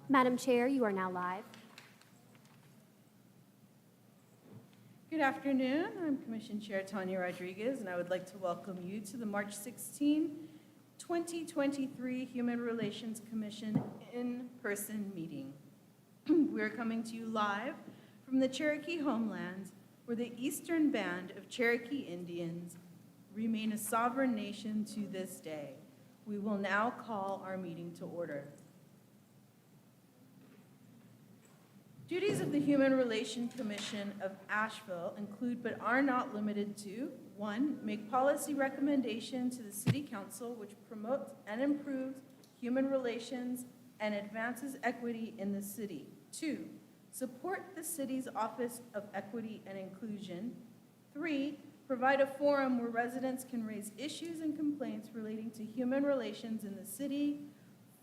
Madam Chair, you are now live. Good afternoon. I'm Commission Chair Tanya Rodriguez, and I would like to welcome you to the March 16, 2023 Human Relations Commission in-person meeting. We are coming to you live from the Cherokee homelands, where the Eastern Band of Cherokee Indians remain a sovereign nation to this day. We will now call our meeting to order. Duties of the Human Relations Commission of Asheville include but are not limited to: 1, make policy recommendation to the City Council which promotes and improves human relations and advances equity in the city. 2, support the city's Office of Equity and Inclusion. 3, provide a forum where residents can raise issues and complaints relating to human relations in the city.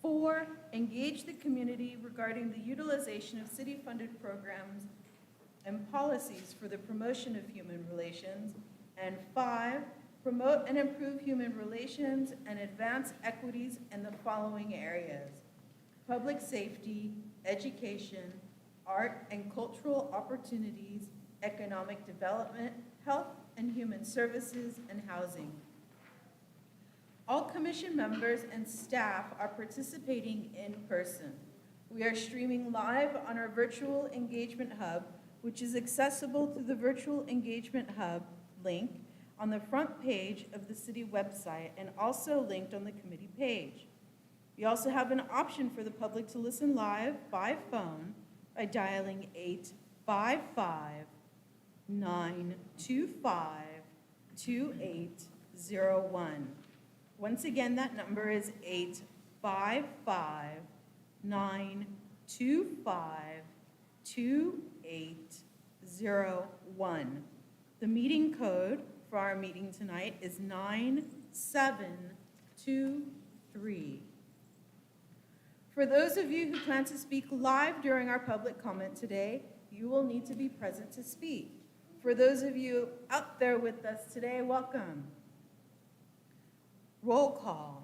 4, engage the community regarding the utilization of city-funded programs and policies for the promotion of human relations. And 5, promote and improve human relations and advance equities in the following areas: public safety, education, art and cultural opportunities, economic development, health and human services, and housing. All commission members and staff are participating in person. We are streaming live on our virtual engagement hub, which is accessible through the virtual engagement hub link on the front page of the city website and also linked on the committee page. We also have an option for the public to listen live by phone by dialing 855-925-2801. Once again, that number is 855-925-2801. The meeting code for our meeting tonight is 9723. For those of you who plan to speak live during our public comment today, you will need to be present to speak. For those of you out there with us today, welcome. Roll call.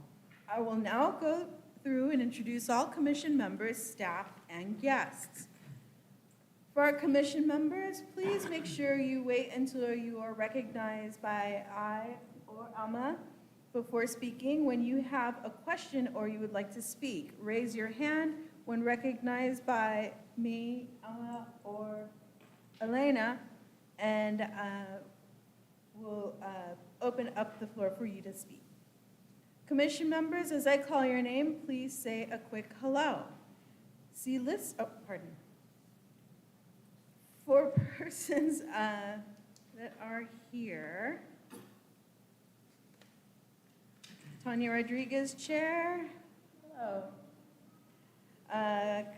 I will now go through and introduce all commission members, staff, and guests. For our commission members, please make sure you wait until you are recognized by I or Alma before speaking. When you have a question or you would like to speak, raise your hand. When recognized by me, Alma, or Elena, and we'll open up the floor for you to speak. Commission members, as I call your name, please say a quick hello. See list, For persons that are here, Tanya Rodriguez, Chair. Hello.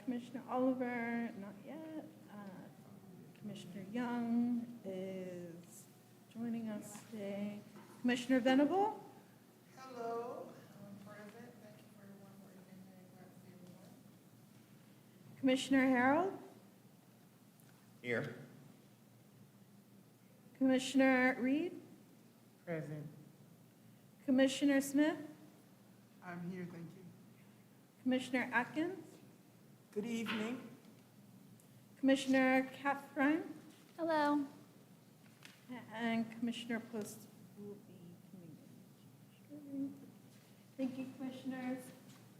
Commissioner Oliver, not yet. Commissioner Young is joining us today. Commissioner Venable. Hello, I'm present. Thank you for everyone for attending. Glad to see everyone. Commissioner Harold. Here. Commissioner Reed. Present. Commissioner Smith. I'm here, thank you. Commissioner Atkins. Good evening. Commissioner Catherine. Hello. And Commissioner Post will be coming. Thank you, commissioners,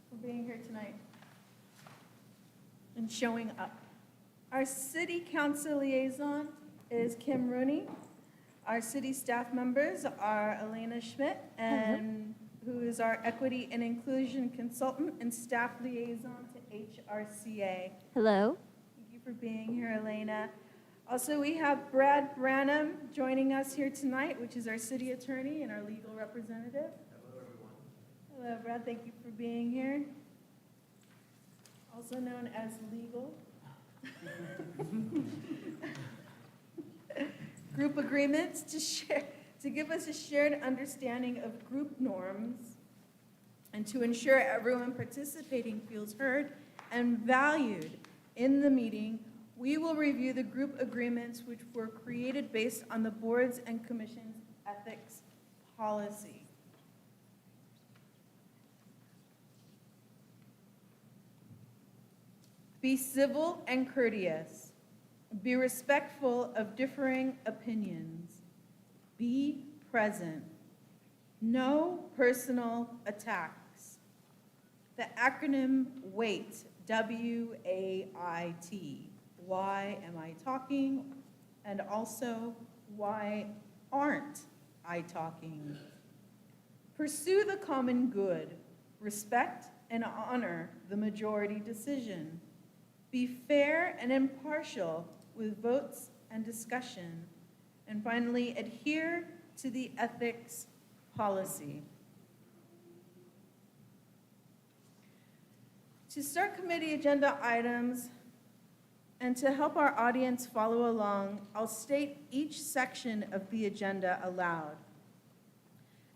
for being here tonight and showing up. Our city council liaison is Kim Rooney. Our city staff members are Elena Schmidt, and who is our equity and inclusion consultant and staff liaison to HRCA. Hello. Thank you for being here, Elena. Also, we have Brad Branham joining us here tonight, which is our city attorney and our legal representative. Hello, everyone. Hello, Brad. Thank you for being here. Also known as legal. Group agreements to give us a shared understanding of group norms and to ensure everyone participating feels heard and valued in the meeting. We will review the group agreements which were created based on the board's and commission's ethics policy. Be civil and courteous. Be respectful of differing opinions. Be present. No personal attacks. The acronym WAIT, W-A-I-T. Why am I talking? And also, why aren't I talking? Pursue the common good. Respect and honor the majority decision. Be fair and impartial with votes and discussion. And finally, adhere to the ethics policy. To start committee agenda items and to help our audience follow along, I'll state each section of the agenda aloud.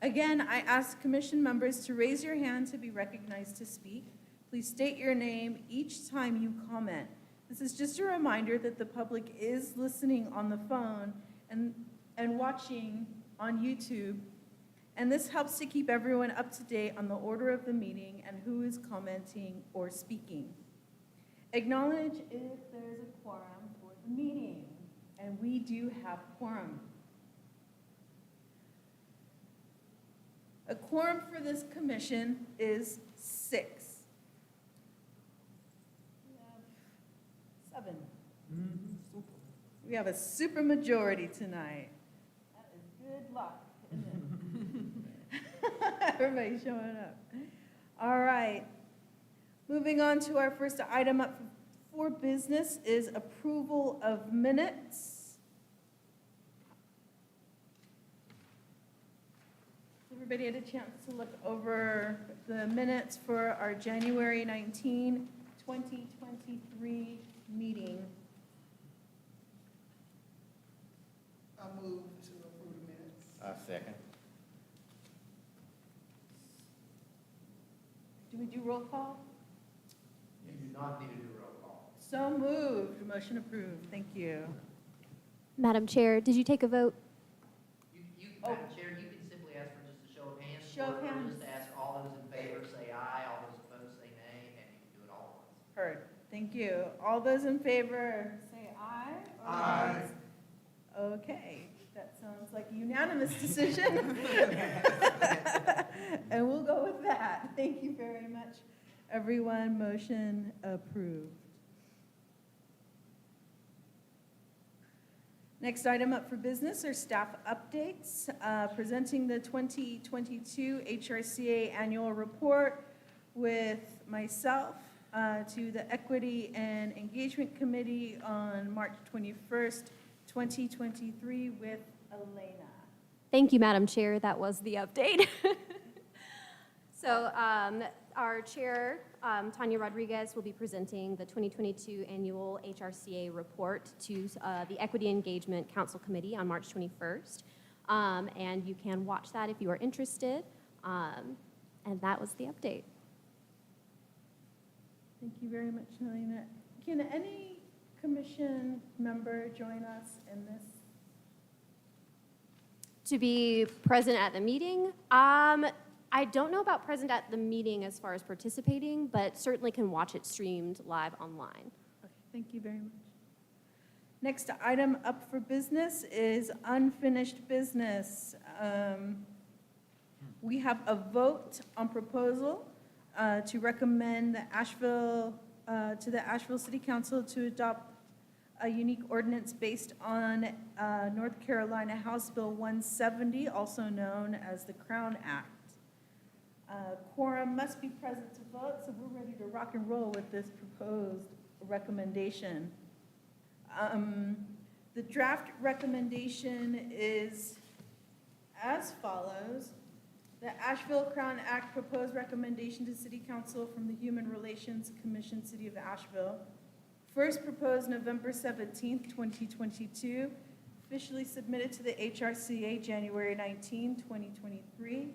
Again, I ask commission members to raise your hand to be recognized to speak. Please state your name each time you comment. This is just a reminder that the public is listening on the phone and watching on YouTube, and this helps to keep everyone up to date on the order of the meeting and who is commenting or speaking. Acknowledge if there's a quorum for the meeting, and we do have quorum. A quorum for this commission is 6. We have 7. We have a supermajority tonight. That is good luck, isn't it? Everybody's showing up. All right. Moving on to our first item up for business is approval of minutes. Everybody had a chance to look over the minutes for our January 19, 2023 meeting. I'll move to approve the minutes. Second. Do we do roll call? You do not need to do roll call. So moved. Motion approved. Thank you. Madam Chair, did you take a vote? Madam Chair, you can simply ask for just a show of hands. Show of or hands. just ask all those in favor, say aye, all those opposed, say nay, and you can do it all at once. Heard. Thank you. All those in favor, say aye. Aye. Okay, that sounds like a unanimous decision. And we'll go with that. Thank you very much, everyone. Motion approved. Next item up for business are staff updates. Presenting the 2022 HRCA annual report with myself to the Equity and Engagement Committee on March 21st, 2023 with Elena. Thank you, Madam Chair. That was the update. So our chair, Tanya Rodriguez, will be presenting the 2022 annual HRCA report to the Equity Engagement Council Committee on March 21st. And you can watch that if you are interested. And that was the update. Thank you very much, Elena. Can any commission member join us in this? To be present at the meeting, I don't know about present at the meeting as far as participating, but certainly can watch it streamed live online. Okay, thank you very much. Next item up for business is unfinished business. We have a vote on proposal to recommend the Asheville City Council to adopt a unique ordinance based on North Carolina House Bill 170, also known as the Crown Act. Quorum must be present to vote, so we're ready to rock and roll with this proposed recommendation. The draft recommendation is as follows. The Asheville Crown Act proposed recommendation to City Council from the Human Relations Commission, City of Asheville. First proposed November 17th, 2022. Officially submitted to the HRCA January 19, 2023.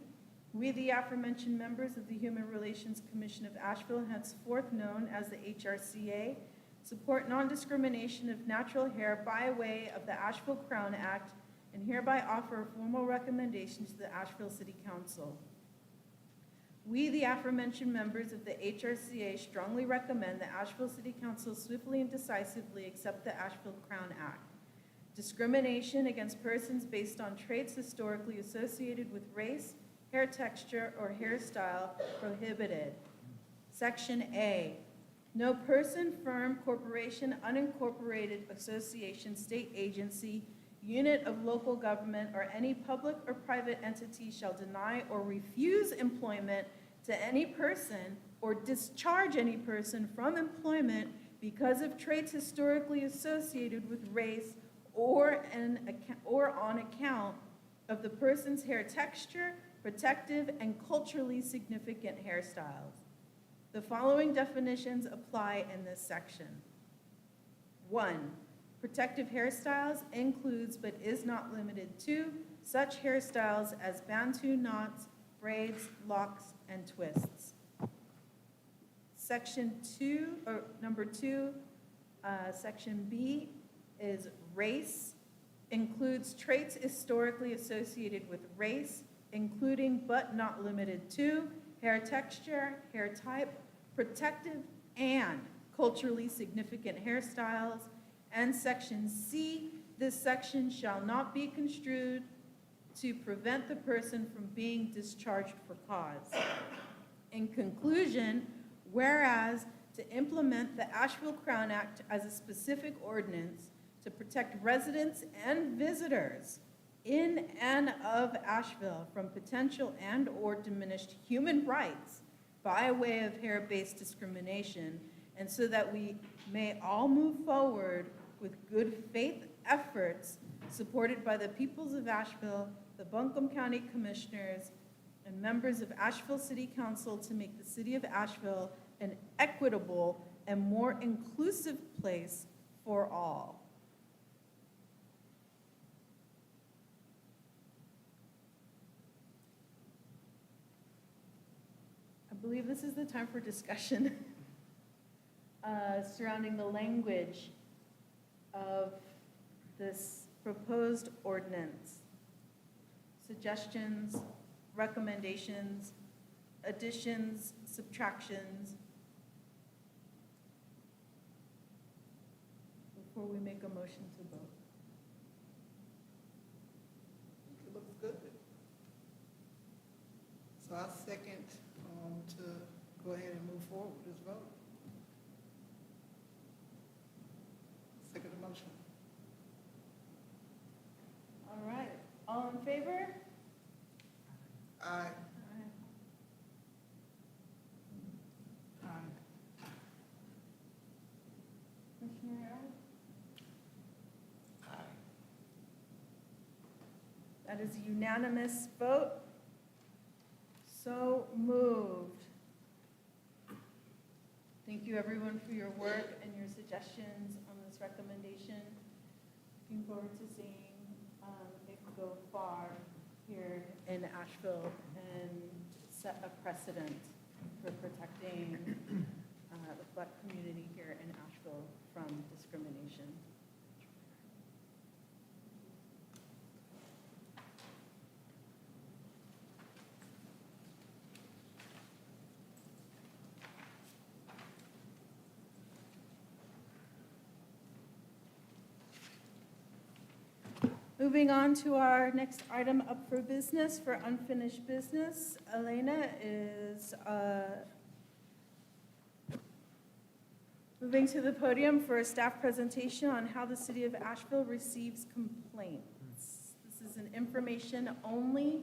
We, the aforementioned members of the Human Relations Commission of Asheville, henceforth known as the HRCA, support non-discrimination of natural hair by way of the Asheville Crown Act and hereby offer a formal recommendation to the Asheville City Council. We, the aforementioned members of the HRCA, strongly recommend that Asheville City Council swiftly and decisively accept the Asheville Crown Act. Discrimination against persons based on traits historically associated with race, hair texture, or hairstyle prohibited. Section A, no person, firm, corporation, unincorporated association, state agency, unit of local government, or any public or private entity shall deny or refuse employment to any person or discharge any person from employment because of traits historically associated with race or on account of the person's hair texture, protective, and culturally significant hairstyles. The following definitions apply in this section. 1, protective hairstyles includes but is not limited to such hairstyles as bantu knots, braids, locks, and twists. Number 2, section B is race, includes traits historically associated with race, including but not limited to hair texture, hair type, protective, and culturally significant hairstyles. And section C, this section shall not be construed to prevent the person from being discharged for cause. In conclusion, whereas to implement the Asheville Crown Act as a specific ordinance to protect residents and visitors in and of Asheville from potential and/or diminished human rights by way of hair-based discrimination, and so that we may all move forward with good faith efforts supported by the peoples of Asheville, the Buncombe County Commissioners, and members of Asheville City Council to make the city of Asheville an equitable and more inclusive place for all. I believe this is the time for discussion surrounding the language of this proposed ordinance. Suggestions, recommendations, additions, subtractions. Before we make a motion to vote. It looks good. So I second to go ahead and move forward with this vote. Second the motion. All right, all in favor? Aye. Commissioner Harrell? Aye. That is a unanimous vote. So moved. Thank you, everyone, for your work and your suggestions on this recommendation. Looking forward to seeing it go far here in Asheville and set a precedent for protecting the Black community here in Asheville from discrimination. Moving on to our next item up for business, for unfinished business. Elena is moving to the podium for a staff presentation on how the city of Asheville receives complaints. This is an information-only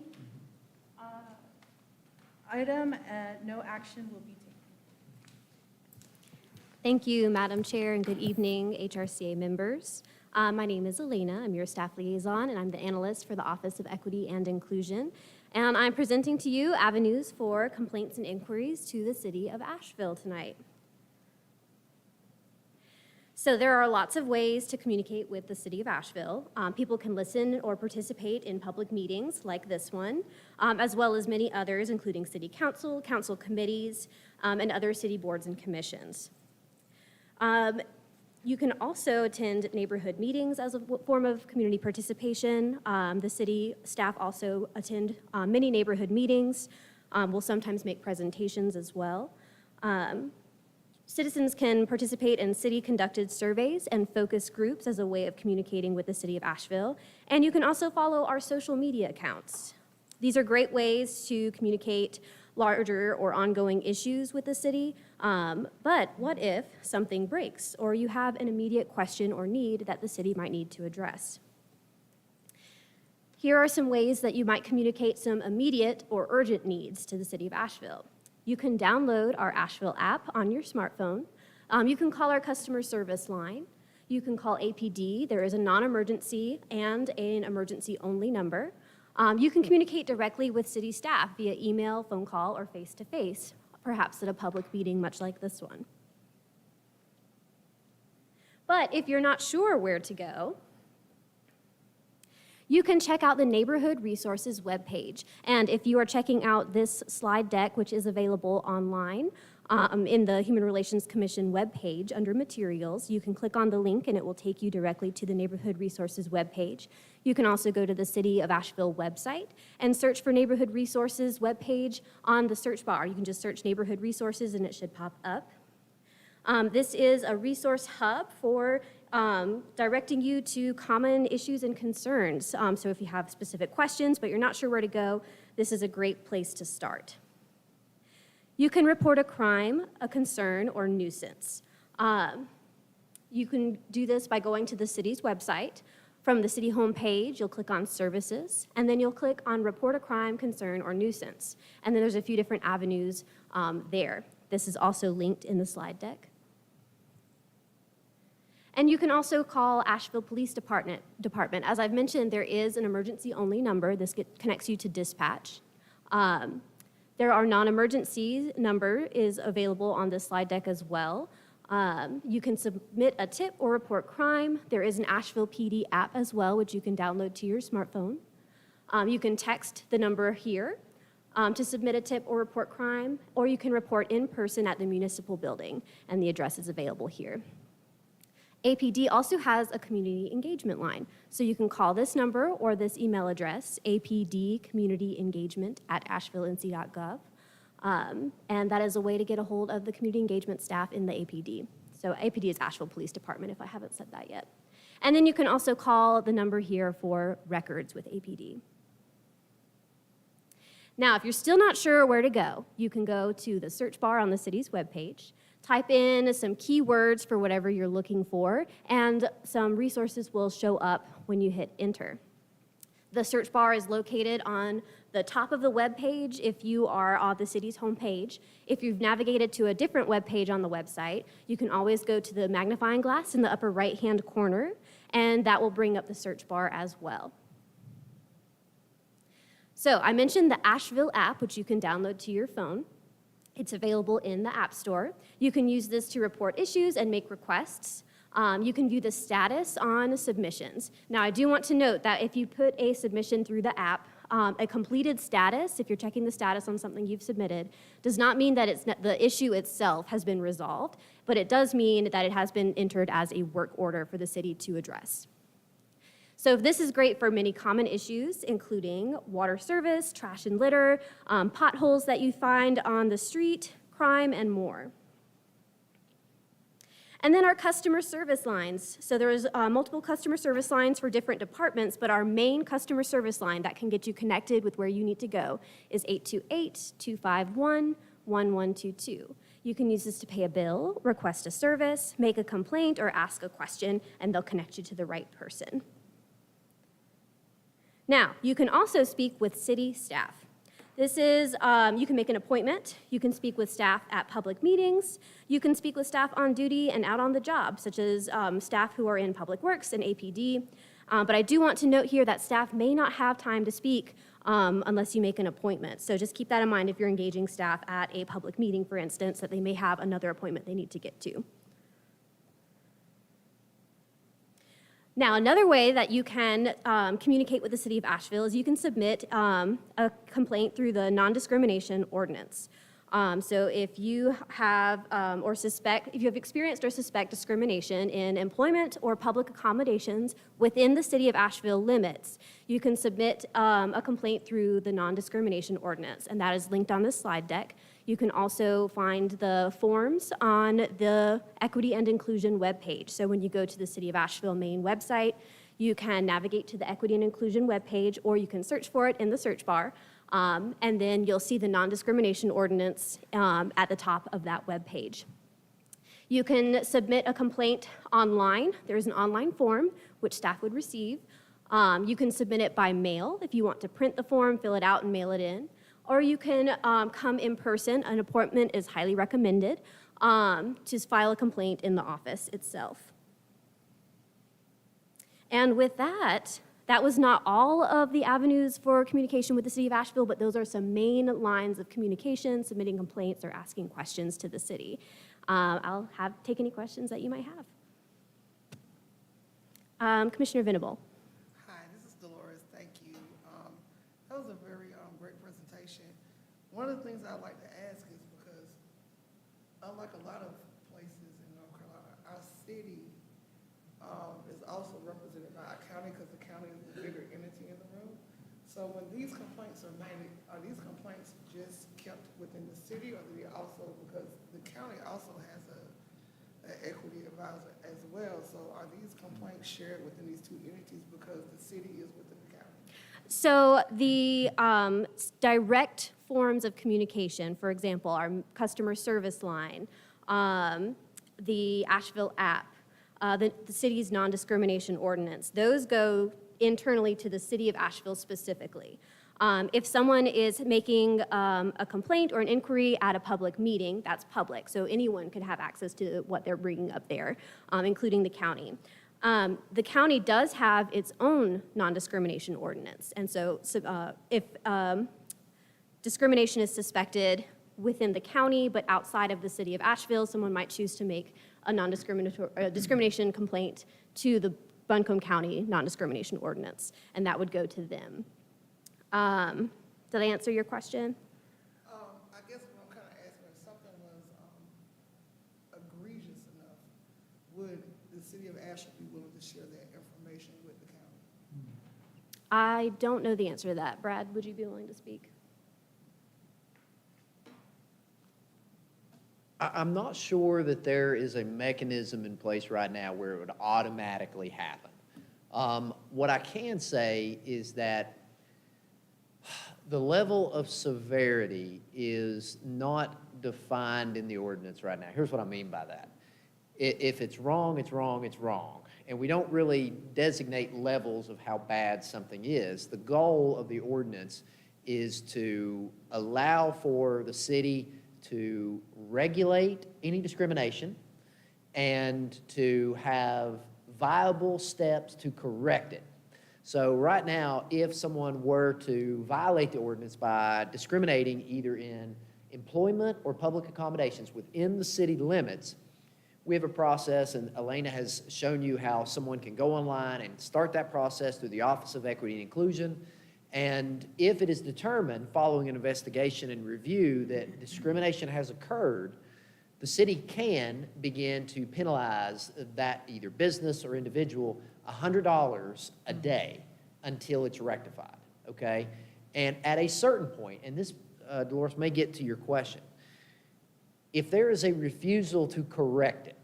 item, and no action will be taken. Thank you, Madam Chair, and good evening, HRCA members. My name is Elena. I'm your staff liaison, and I'm the analyst for the Office of Equity and Inclusion. And I'm presenting to you avenues for complaints and inquiries to the city of Asheville tonight. So there are lots of ways to communicate with the city of Asheville. People can listen or participate in public meetings like this one, as well as many others, including city council, council committees, and other city boards and commissions. You can also attend neighborhood meetings as a form of community participation. The city staff also attend many neighborhood meetings We'll sometimes make presentations as well. Citizens can participate in city-conducted surveys and focus groups as a way of communicating with the city of Asheville. And you can also follow our social media accounts. These are great ways to communicate larger or ongoing issues with the city. But what if something breaks or you have an immediate question or need that the city might need to address? Here are some ways that you might communicate some immediate or urgent needs to the city of Asheville. You can download our Asheville app on your smartphone. You can call our customer service line. You can call APD. There is a non-emergency and an emergency-only number. You can communicate directly with city staff via email, phone call, or face-to-face, perhaps at a public meeting much like this one. But if you're not sure where to go, you can check out the Neighborhood Resources webpage. And if you are checking out this slide deck, which is available online in the Human Relations Commission webpage under Materials, you can click on the link and it will take you directly to the Neighborhood Resources webpage. You can also go to the City of Asheville website and search for Neighborhood Resources webpage on the search bar. You can just search Neighborhood Resources and it should pop up. This is a resource hub for directing you to common issues and concerns. So if you have specific questions but you're not sure where to go, this is a great place to start. You can report a crime, a concern, or nuisance. You can do this by going to the city's website. From the city homepage, you'll click on Services, and then you'll click on Report a Crime, Concern, or Nuisance. And then there's a few different avenues there. This is also linked in the slide deck. And you can also call Asheville Police Department. As I've mentioned, there is an emergency-only number. This connects you to dispatch. There are non-emergency number is available on this slide deck as well. You can submit a tip or report crime. There is an Asheville PD app as well, which you can download to your smartphone. You can text the number here to submit a tip or report crime, or you can report in person at the municipal building, and the address is available here. APD also has a community engagement line, so you can call this number or this email address, apdcommunityengagement@ashevillennc.gov, and that is a way to get a hold of the community engagement staff in the APD. So APD is Asheville Police Department, if I haven't said that yet. And then you can also call the number here for records with APD. Now, if you're still not sure where to go, you can go to the search bar on the city's webpage, type in some keywords for whatever you're looking for, and some resources will show up when you hit enter. The search bar is located on the top of the web page if you are on the city's homepage. If you've navigated to a different web page on the website, you can always go to the magnifying glass in the upper right-hand corner, and that will bring up the search bar as well. So I mentioned the Asheville app, which you can download to your phone. It's available in the App Store. You can use this to report issues and make requests. You can view the status on submissions. Now, I do want to note that if you put a submission through the app, a completed status, if you're checking the status on something you've submitted, does not mean that the issue itself has been resolved, but it does mean that it has been entered as a work order for the city to address. So this is great for many common issues, including water service, trash and litter, potholes that you find on the street, crime, and more. And then our customer service lines. So there's multiple customer service lines for different departments, but our main customer service line that can get you connected with where you need to go is 828-251-1122. You can use this to pay a bill, request a service, make a complaint, or ask a question, and they'll connect you to the right person. Now, you can also speak with city staff. This is, you can make an appointment, you can speak with staff at public meetings, you can speak with staff on duty and out on the job, such as staff who are in Public Works and APD. But I do want to note here that staff may not have time to speak unless you make an appointment. So just keep that in mind if you're engaging staff at a public meeting, for instance, that they may have another appointment they need to get to. Now, another way that you can communicate with the city of Asheville is you can submit a complaint through the non-discrimination ordinance. So if you have if you have experienced or suspect discrimination in employment or public accommodations within the city of Asheville limits, you can submit a complaint through the non-discrimination ordinance, and that is linked on this slide deck. You can also find the forms on the Equity and Inclusion webpage. So when you go to the City of Asheville main website, you can navigate to the Equity and Inclusion webpage, or you can search for it in the search bar. And then you'll see the non-discrimination ordinance at the top of that web page. You can submit a complaint online. There is an online form which staff would receive. You can submit it by mail if you want to print the form, fill it out, and mail it in. Or you can come in person. An appointment is highly recommended to file a complaint in the office itself. And with that, that was not all of the avenues for communication with the City of Asheville, but those are some main lines of communication, submitting complaints or asking questions to the city. I'll take any questions that you might have. Commissioner Venable. Hi, this is Dolores. Thank you. That was a very great presentation. One of the things I'd like to ask is because, unlike a lot of places in North Carolina, our city is also represented by our county because the county is the bigger entity in the room. So when these complaints are made, are these complaints just kept within the city, or do they also, because the county also has an equity advisor as well, so are these complaints shared within these two entities because the city is within the county? So the direct forms of communication, for example, our customer service line, the Asheville app, the city's non-discrimination ordinance, those go internally to the city of Asheville specifically. If someone is making a complaint or an inquiry at a public meeting, that's public, so anyone could have access to what they're bringing up there, including the county. The county does have its own non-discrimination ordinance, and so if discrimination is suspected within the county but outside of the city of Asheville, someone might choose to make a discrimination complaint to the Buncombe County non-discrimination ordinance, and that would go to them. Did I answer your question? I guess what I'm kind of asking, if something was egregious enough, would the city of Asheville be willing to share that information with the county? I don't know the answer to that. Brad, would you be willing to speak? I'm not sure that there is a mechanism in place right now where it would automatically happen. What I can say is that the level of severity is not defined in the ordinance right now. Here's what I mean by that. If it's wrong, it's wrong, it's wrong. And we don't really designate levels of how bad something is. The goal of the ordinance is to allow for the city to regulate any discrimination and to have viable steps to correct it. So right now, if someone were to violate the ordinance by discriminating either in employment or public accommodations within the city limits, we have a process, and Elena has shown you how someone can go online and start that process through the Office of Equity and Inclusion. And if it is determined, following an investigation and review, that discrimination has occurred, the city can begin to penalize that either business or individual $100 a day until it's rectified, okay? And at a certain point, and this, Dolores, may get to your question, if there is a refusal to correct it,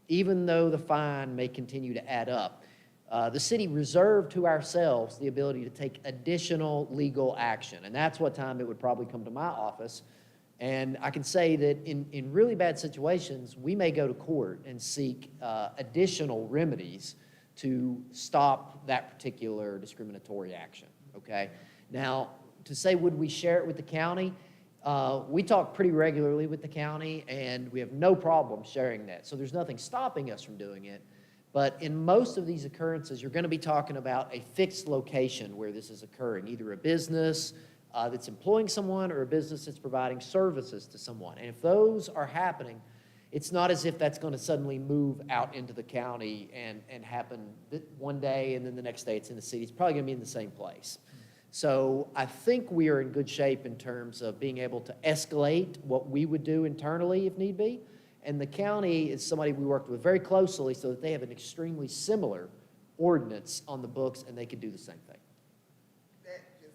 even though the fine may continue to add up, the city reserved to ourselves the ability to take additional legal action. And that's what time it would probably come to my office. And I can say that in really bad situations, we may go to court and seek additional remedies to stop that particular discriminatory action, okay? Now, to say would we share it with the county, we talk pretty regularly with the county, and we have no problem sharing that. So there's nothing stopping us from doing it. But in most of these occurrences, you're going to be talking about a fixed location where this is occurring, either a business that's employing someone or a business that's providing services to someone. And if those are happening, it's not as if that's going to suddenly move out into the county and happen one day and then the next day it's in the city. It's probably going to be in the same place. So I think we are in good shape in terms of being able to escalate what we would do internally if need be. And the county is somebody we worked with very closely so that they have an extremely similar ordinance on the books and they could do the same thing. That answers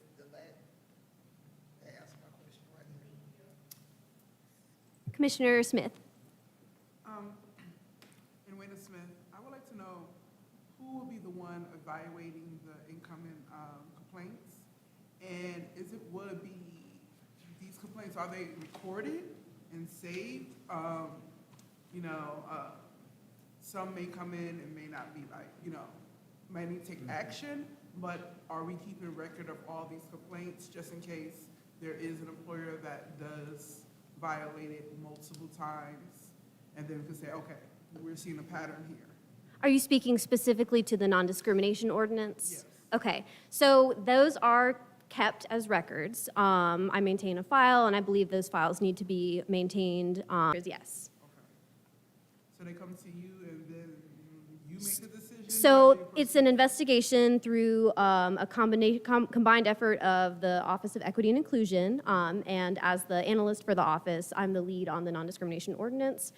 my question right there. Commissioner Smith. And Wayne Smith, I would like to know who will be the one evaluating the incoming complaints? And will it be, these complaints, are they recorded and saved? Some may come in and may not be may need to take action, but are we keeping record of all these complaints just in case there is an employer that does violate it multiple times? And then we can say, okay, we're seeing a pattern here. Are you speaking specifically to the non-discrimination ordinance? Yes. Okay, so those are kept as records. I maintain a file, and I believe those files need to be maintained, yes. Okay. So they come to you and then you make the decision? So it's an investigation through a combined effort of the Office of Equity and Inclusion, and as the analyst for the office, I'm the lead on the non-discrimination ordinance,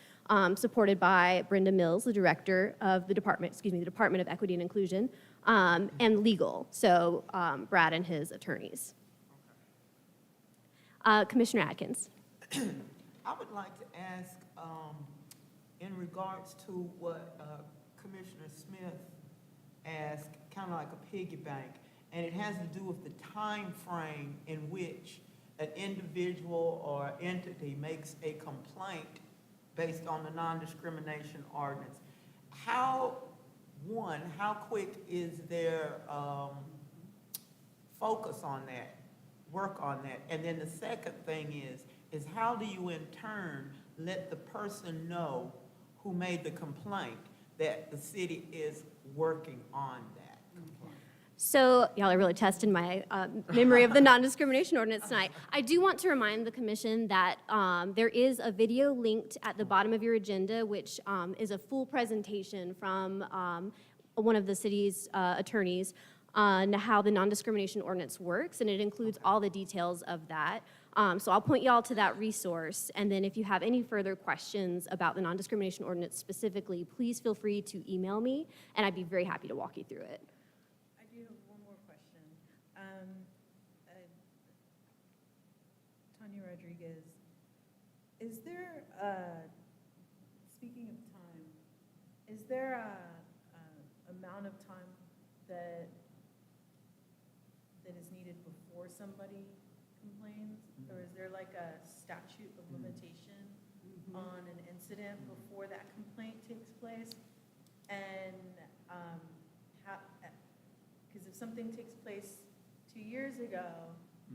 supported by Brenda Mills, the director of the Department of Equity and Inclusion, and legal, so Brad and his attorneys. Commissioner Atkins. I would like to ask, in regards to what Commissioner Smith asked, kind of like a piggy bank, and it has to do with the time frame in which an individual or entity makes a complaint based on the non-discrimination ordinance. How quick is their focus on that, work on that? And then the second thing is how do you in turn let the person know who made the complaint that the city is working on that complaint? So y'all are really testing my memory of the non-discrimination ordinance tonight. I do want to remind the commission that there is a video linked at the bottom of your agenda, which is a full presentation from one of the city's attorneys on how the non-discrimination ordinance works, and it includes all the details of that. So I'll point y'all to that resource, and then if you have any further questions about the non-discrimination ordinance specifically, please feel free to email me, and I'd be very happy to walk you through it. I do have one more question. Tanya Rodriguez, is there, speaking of time, is there a amount of time that is needed before somebody complains? Or is there like a statute of limitation on an incident before that complaint takes place? And because if something takes place 2 years ago,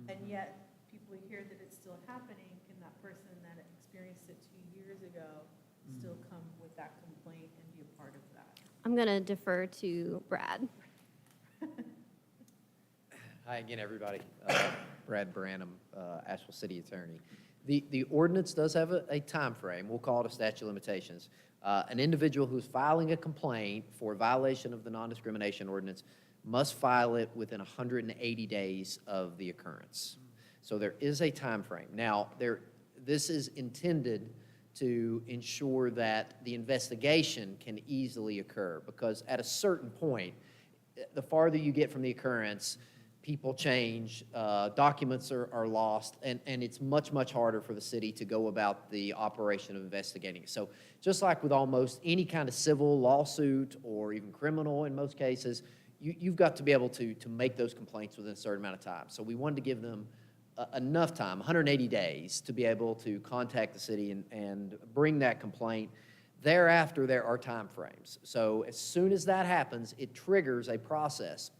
and yet people hear that it's still happening, can that person that experienced it 2 years ago still come with that complaint and be a part of that? I'm going to defer to Brad. Hi again, everybody. Brad Branham, Asheville City Attorney. The ordinance does have a time frame. We'll call it a statute of limitations. An individual who's filing a complaint for violation of the non-discrimination ordinance must file it within 180 days of the occurrence. So there is a time frame. Now, this is intended to ensure that the investigation can easily occur, because at a certain point, the farther you get from the occurrence, people change, documents are lost, and it's much, much harder for the city to go about the operation of investigating. So just like with almost any kind of civil lawsuit or even criminal in most cases, you've got to be able to make those complaints within a certain amount of time. So we wanted to give them enough time, 180 days, to be able to contact the city and bring that complaint. Thereafter, there are time frames. So as soon as that happens, it triggers a process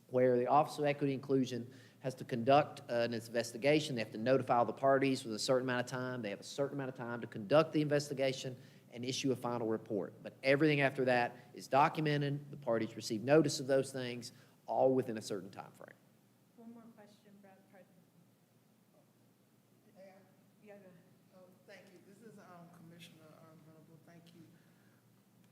where the Office of Equity and Inclusion has to conduct an investigation. They have to notify all the parties with a certain amount of time. They have a certain amount of time to conduct the investigation and issue a final report. But everything after that is documented. The parties receive notice of those things, all within a certain time frame. One more question, Brad. Yeah, go ahead. Thank you. This is Commissioner Venable. Thank you.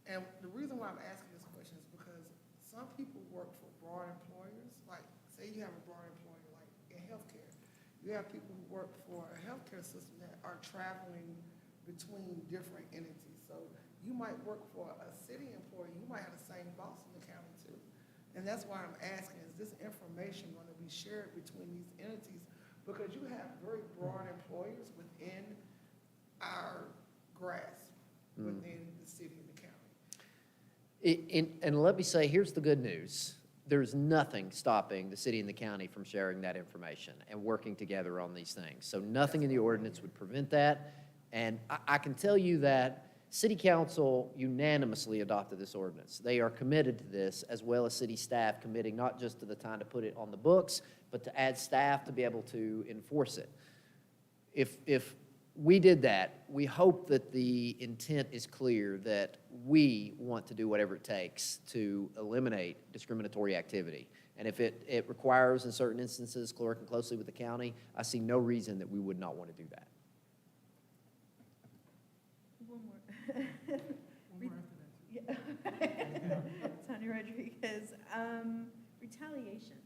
And the reason why I'm asking this question is because some people work for broad employers. Like, say you have a broad employer You have people who work for a healthcare system that are traveling between different entities. So you might work for a city employee, you might have the same boss in the county too. And that's why I'm asking, is this information going to be shared between these entities? Because you have very broad employers within our grasp, within the city and the county. And let me say, here's the good news. There's nothing stopping the city and the county from sharing that information and working together on these things. So nothing in the ordinance would prevent that. And I can tell you that City Council unanimously adopted this ordinance. They are committed to this, as well as city staff committing not just to the time to put it on the books, but to add staff to be able to enforce it. If we did that, we hope that the intent is clear that we want to do whatever it takes to eliminate discriminatory activity. And if it requires, in certain instances, working closely with the county, I see no reason that we would not want to do that. One more. One more after that. Yeah. Tanya Rodriguez, retaliation.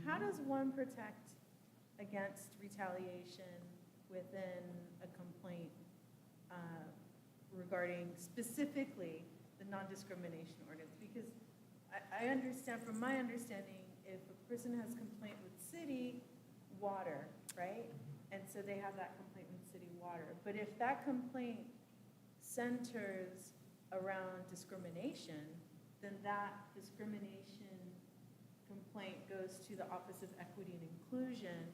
How does one protect against retaliation within a complaint regarding specifically the non-discrimination ordinance? Because I understand, from my understanding, if a person has complaint with city water, right? And so they have that complaint with city water. But if that complaint centers around discrimination, then that discrimination complaint goes to the Office of Equity and Inclusion,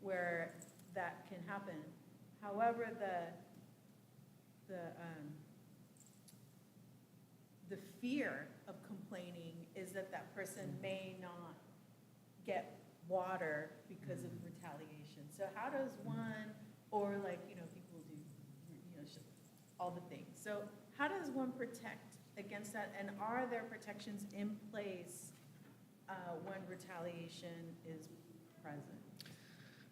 where that can happen. However, the fear of complaining is that that person may not get water because of retaliation. So how does one, or like, people do, all the things. So how does one protect against that? And are there protections in place when retaliation is present?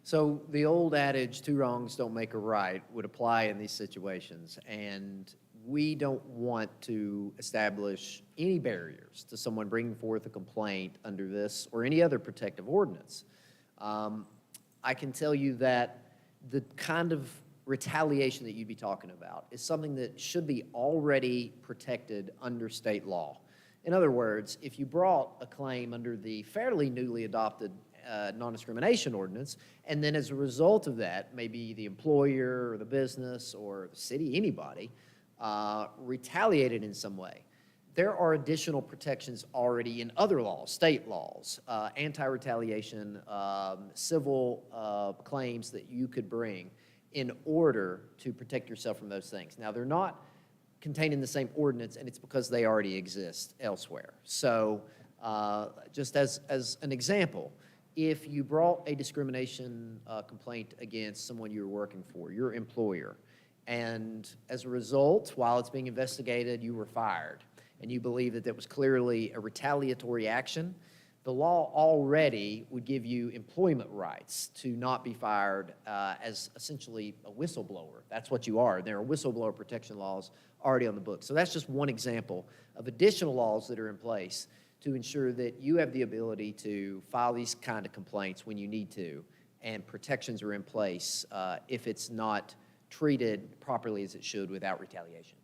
So the old adage, two wrongs don't make a right, would apply in these situations. And we don't want to establish any barriers to someone bringing forth a complaint under this or any other protective ordinance. I can tell you that the kind of retaliation that you'd be talking about is something that should be already protected under state law. In other words, if you brought a claim under the fairly newly adopted non-discrimination ordinance, and then as a result of that, maybe the employer or the business or the city, anybody, retaliated in some way, there are additional protections already in other laws, state laws, anti-retaliation, civil claims that you could bring in order to protect yourself from those things. Now, they're not contained in the same ordinance, and it's because they already exist elsewhere. So just as an example, if you brought a discrimination complaint against someone you were working for, your employer, and as a result, while it's being investigated, you were fired, and you believe that that was clearly a retaliatory action, the law already would give you employment rights to not be fired as essentially a whistleblower. That's what you are. There are whistleblower protection laws already on the books. So that's just one example of additional laws that are in place to ensure that you have the ability to file these kind of complaints when you need to, and protections are in place if it's not treated properly as it should without retaliation.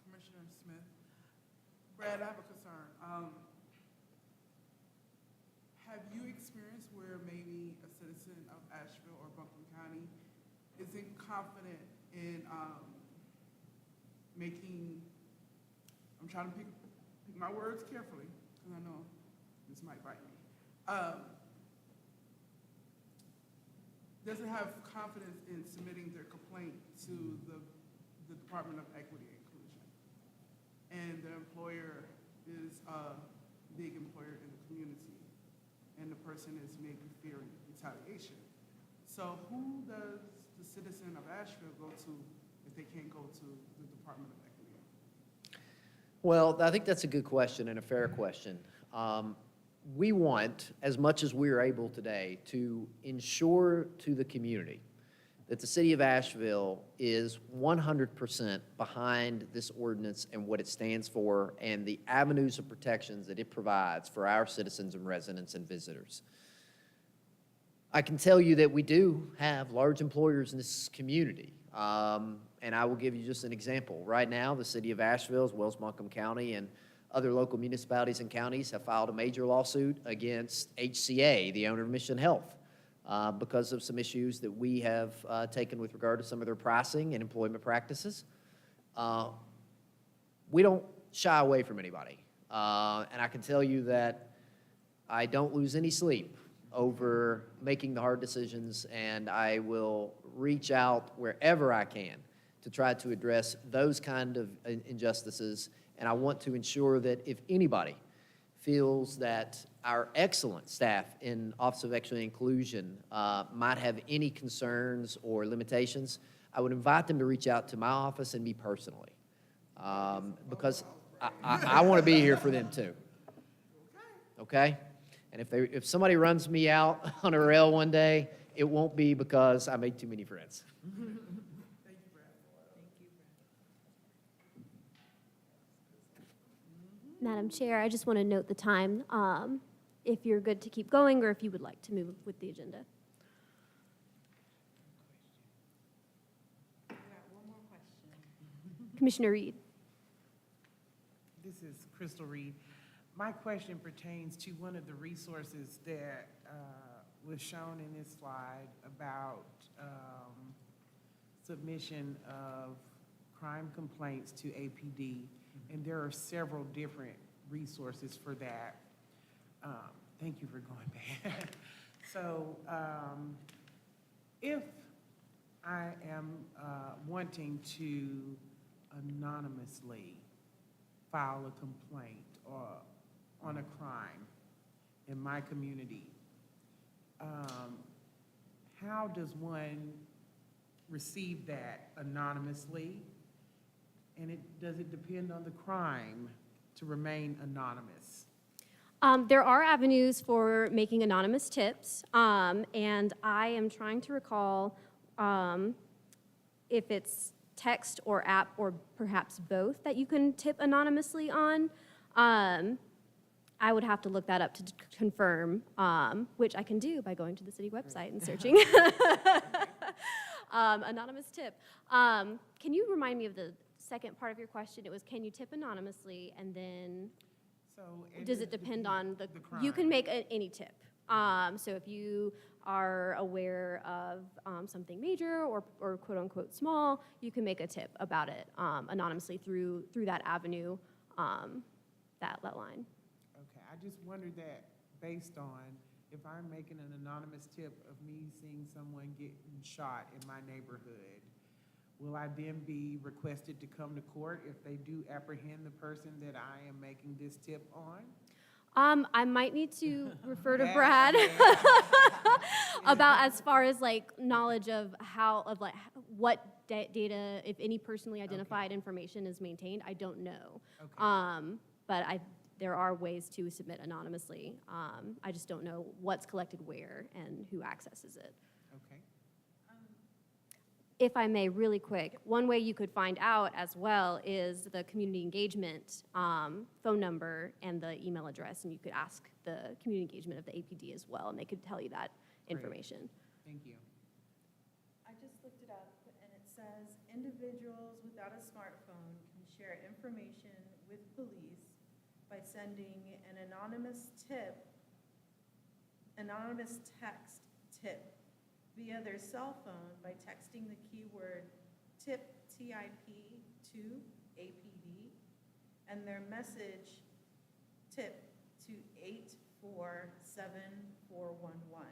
Commissioner Smith. Brad, I have a concern. Have you experienced where maybe a citizen of Asheville or Buncombe County isn't confident in making, I'm trying to pick my words carefully, because I know this might bite me. Doesn't have confidence in submitting their complaint to the Department of Equity and Inclusion. And the employer is a big employer in the community, and the person is maybe fearing retaliation. So who does the citizen of Asheville go to if they can't go to the Department of Equity? Well, I think that's a good question and a fair question. We want, as much as we're able today, to ensure to the community that the city of Asheville is 100% behind this ordinance and what it stands for and the avenues of protections that it provides for our citizens and residents and visitors. I can tell you that we do have large employers in this community. And I will give you just an example. Right now, the city of Asheville, as well as Montgomery County and other local municipalities and counties have filed a major lawsuit against HCA, the owner of Mission Health, because of some issues that we have taken with regard to some of their pricing and employment practices. We don't shy away from anybody. And I can tell you that I don't lose any sleep over making the hard decisions, and I will reach out wherever I can to try to address those kind of injustices. And I want to ensure that if anybody feels that our excellent staff in Office of Equity and Inclusion might have any concerns or limitations, I would invite them to reach out to my office and me personally, because I want to be here for them too. Okay? And if somebody runs me out on a rail one day, it won't be because I made too many friends. Madam Chair, I just want to note the time, if you're good to keep going or if you would like to move with the agenda. Commissioner Reed. This is Crystal Reed. My question pertains to one of the resources that was shown in this slide about submission of crime complaints to APD, and there are several different resources for that. Thank you for going back. So if I am wanting to anonymously file a complaint or on a crime in my community, how does one receive that anonymously? And does it depend on the crime to remain anonymous? There are avenues for making anonymous tips, and I am trying to recall if it's text or app or perhaps both that you can tip anonymously on. I would have to look that up to confirm, which I can do by going to the city website and searching. Anonymous tip. Can you remind me of the second part of your question? It was, can you tip anonymously, and then does it depend on the crime? You can make any tip. So if you are aware of something major or quote unquote small, you can make a tip about it anonymously through that avenue, that line. Okay, I just wondered that based on if I'm making an anonymous tip of me seeing someone getting shot in my neighborhood, will I then be requested to come to court if they do apprehend the person that I am making this tip on? I might need to refer to Brad about as far as like knowledge of what data, if any personally identified information is maintained. I don't know. Okay. But there are ways to submit anonymously. I just don't know what's collected where and who accesses it. Okay. If I may, really quick, one way you could find out as well is the community engagement phone number and the email address, and you could ask the community engagement of the APD as well, and they could tell you that information. Thank you. I just looked it up, and it says individuals without a smartphone can share information with police by sending an anonymous text tip via their cell phone by texting the keyword tip, TIP, to APD, and their message tip to 847411.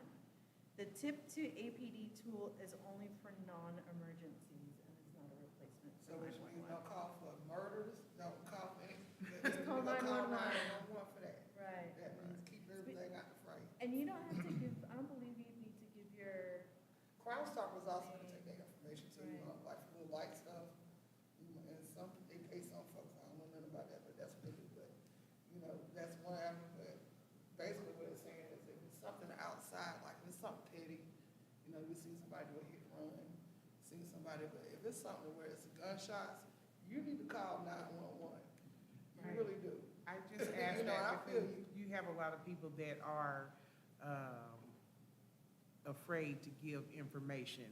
The tip to APD tool is only for non-emergencies, and it's not a replacement So for which means 911. don't call for murders, don't call for any. Just call 911. 911 for that. Right. That means keep everything out the frame. And you don't have to give, I don't believe you need to give your, Crime Stoppers also can take that information to you, Right. like for little light stuff. And some, they pay some folks, I don't know nothing about that, but that's what they do. But, that's one avenue, but basically what it's saying is if it's something outside, like if it's something petty, we see somebody do a hit and run, seen somebody, but if it's something where it's gunshots, you need to call 911. You Right. really do. I just asked You know, I that feel because you have a lot of people that are, afraid to give information.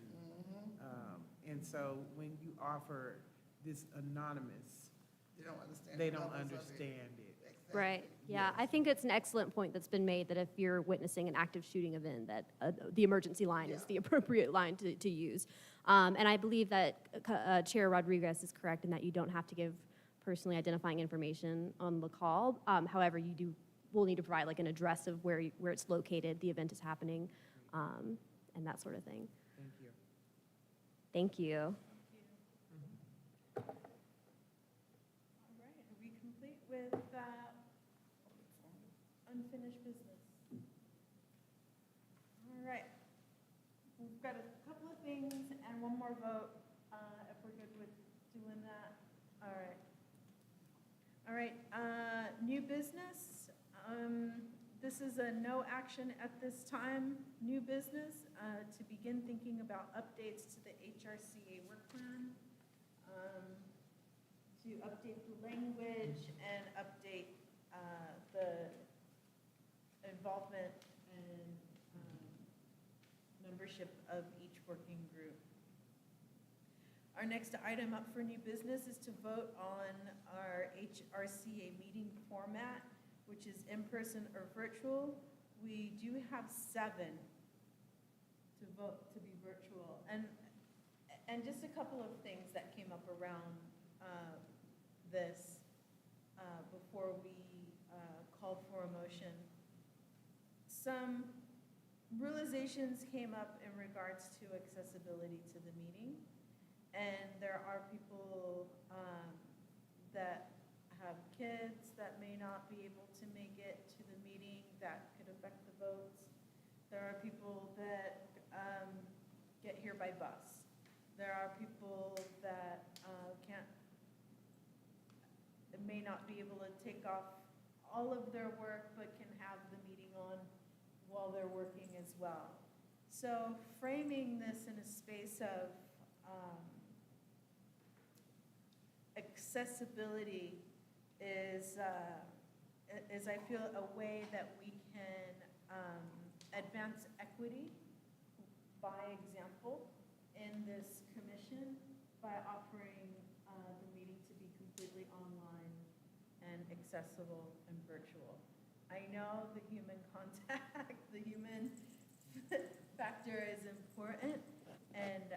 And so when you offer this anonymous, They don't understand. they the don't levels of it. understand it. Exactly. Right, yeah, I Yes. think it's an excellent point that's been made, that if you're witnessing an active shooting event, that the emergency line is Yeah. the appropriate line to use. And I believe that Chair Rodriguez is correct in that you don't have to give personally identifying information on the call. However, you will need to provide like an address of where it's located, the event is happening, and that sort of thing. Thank you. Thank you. All right, are we complete with unfinished business? All right. We've got a couple of things and one more vote, if we're good with doing that. All right. All right, new business. This is a no action at this time, new business, to begin thinking about updates to the HRCA work plan, to update the language and update the involvement and membership of each working group. Our next item up for new business is to vote on our HRCA meeting format, which is in-person or virtual. We do have 7 to vote to be virtual. And just a couple of things that came up around this before we called for a motion. Some realizations came up in regards to accessibility to the meeting. And there are people that have kids that may not be able to make it to the meeting, that could affect the votes. There are people that get here by bus. There are people that may not be able to take off all of their work, but can have the meeting on while they're working as well. So framing this in a space of accessibility is I feel a way that we can advance equity by example in this commission by offering the meeting to be completely online and accessible and virtual. I know the human contact, the human factor is important, and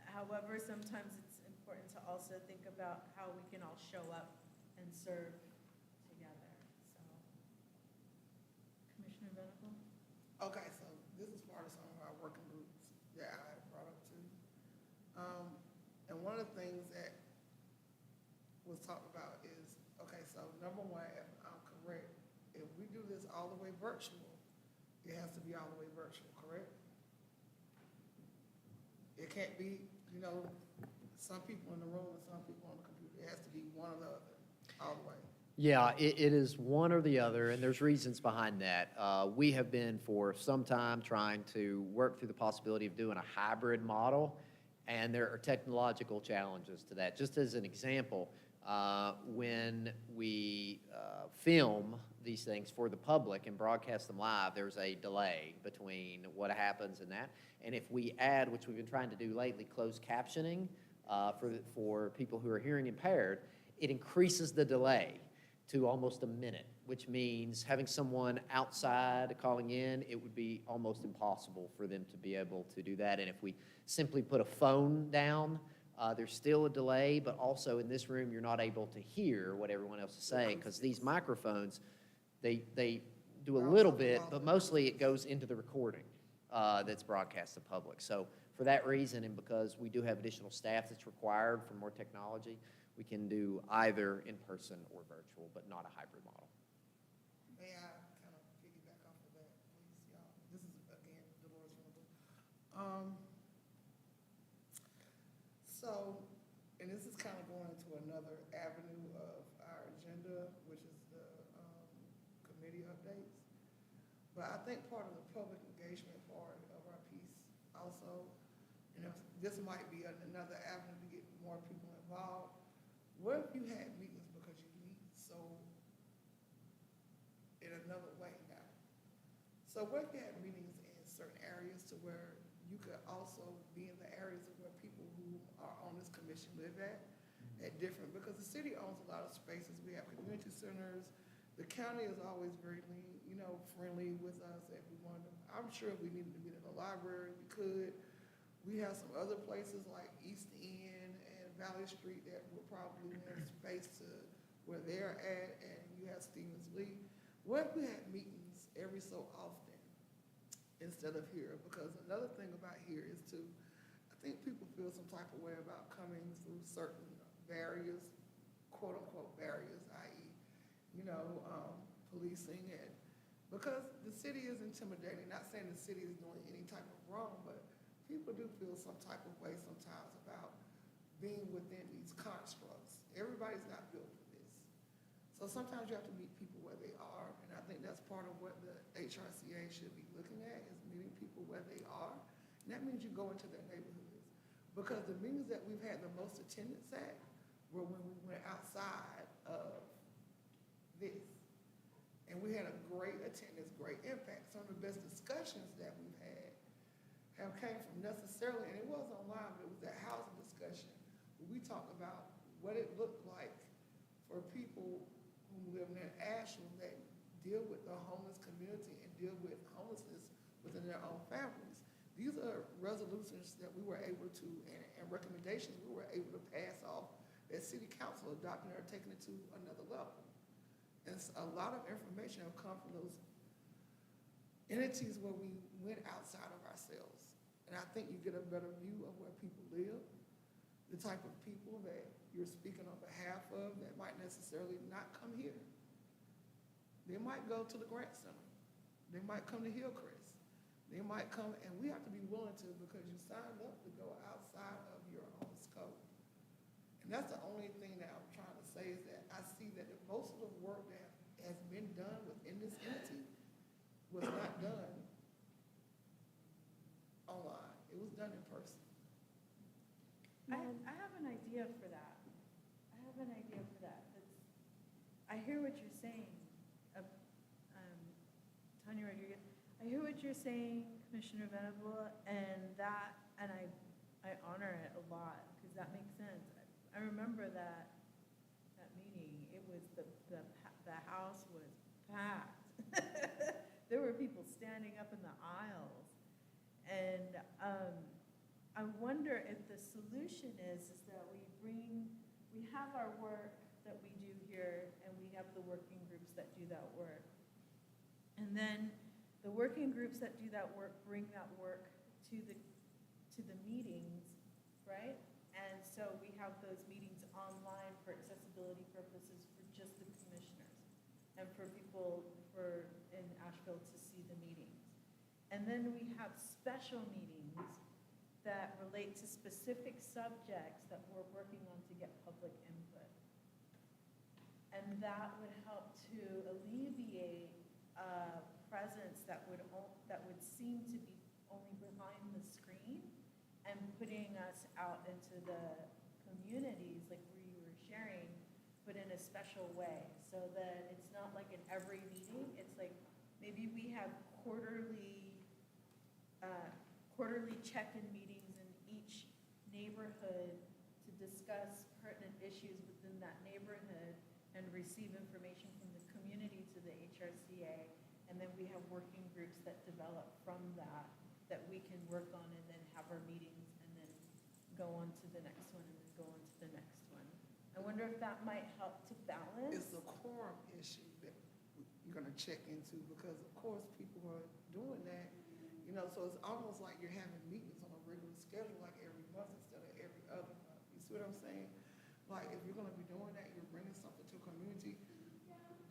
however, sometimes it's important to also think about how we can all show up and serve together. So, Commissioner Venable? Okay, so this is part of some of our working groups that I brought up too. And one of the things that was talked about is, okay, so number one, if I'm correct, if we do this all the way virtual, it has to be all the way virtual, correct? It can't be, some people in the room and some people on the computer. It has to be one or the other, all the way. Yeah, it is one or the other, and there's reasons behind that. We have been for some time trying to work through the possibility of doing a hybrid model, and there are technological challenges to that. Just as an example, when we film these things for the public and broadcast them live, there's a delay between what happens and that. And if we add, which we've been trying to do lately, closed captioning for people who are hearing impaired, it increases the delay to almost a minute, which means having someone outside calling in, it would be almost impossible for them to be able to do that. And if we simply put a phone down, there's still a delay, but also in this room, you're not able to hear what everyone else is saying, because these microphones, they do a little bit, but mostly it goes into the recording that's broadcast to the public. So for that reason, and because we do have additional staff that's required for more technology, we can do either in person or virtual, but not a hybrid model. May I kind of piggyback off of that, please, y'all? This is, again, Dolores Venable. So, and this is kind of going into another avenue of our agenda, which is the committee updates. But I think part of the public engagement part of our piece also, and you know, this might be another avenue to get more people involved. What if you had meetings because you meet so in another way now? So what if you had meetings in certain areas to where you could also be in the areas of where people who are on this commission live at different, because the city owns a lot of spaces. We have community centers. The county is always very lean, you know, friendly with us if we wanted to. I'm sure if we needed to meet at the library, we could. We have some other places like East End and Valley Street that will probably lend space to where they're at, and you have Stevens Lee. What if we had meetings every so often instead of here? Because another thing about here is too, I think people feel some type of way about coming through certain barriers, quote unquote barriers, i.e., you know, policing, and because the city is intimidating, not saying the city is doing any type of wrong, but people do feel some type of way sometimes about being within these constructs. Everybody's not built for this. So sometimes you have to meet people where they are, and I think that's part of what the HRCA should be looking at, is meeting people where they are. And that means you go into their neighborhoods. Because the meetings that we've had the most attendance at were when we went outside of this. And we had a great attendance, great impact. Some of the best discussions that we've had have came from necessarily, and it was online, but it was that housing discussion, where we talked about what it looked like for people who live in Asheville that deal with the homeless community and deal with homelessness within their own families. These are resolutions that we were able to, and recommendations we were able to pass off that city council adopting or taking it to another level. And a lot of information have come from those entities where we went outside of ourselves. And I think you get a better view of where people live, the type of people that you're speaking on behalf of that might necessarily not come here. They might go to the Grant Center. They might come to Hillcrest. They might come, and we have to be willing to, because you signed up to go outside of your own scope. And that's the only thing that I'm trying to say, is that I see that most of the work that has been done within this entity was not done online. It was done in person. I have an idea for that. I hear what you're saying, Tanya Rodriguez. I hear what you're saying, Commissioner Venable, and I honor it a lot, because that makes sense. I remember that meeting. It was the house was packed. There were people standing up in the aisles, and I wonder if the solution is that we have our work that we do here, and we have the working groups that do that work. And then the working groups that do that work bring that work to the meetings, right? And so we have those meetings online for accessibility purposes for just the commissioners and for people in Asheville to see the meetings. And then we have special meetings that relate to specific subjects that we're working on to get public input. And that would help to alleviate presence that would seem to be only behind the screen and putting us out into the communities, like where you were sharing, but in a special way, so that it's not like in every meeting. It's like maybe we have quarterly check-in meetings in each neighborhood to discuss pertinent issues within that neighborhood and receive information from the community to the HRCA. And then we have working groups that develop from that we can work on, and then have our meetings, and then go on to the next one, and then go on to the next one. I wonder if that might help to balance. It's the quorum issue that you're gonna check into, because of course people are doing that, you know, so it's almost like you're having meetings on a regular schedule, like every month instead of every other month. You see what I'm saying? Like, if you're gonna be doing that, you're bringing something to a community.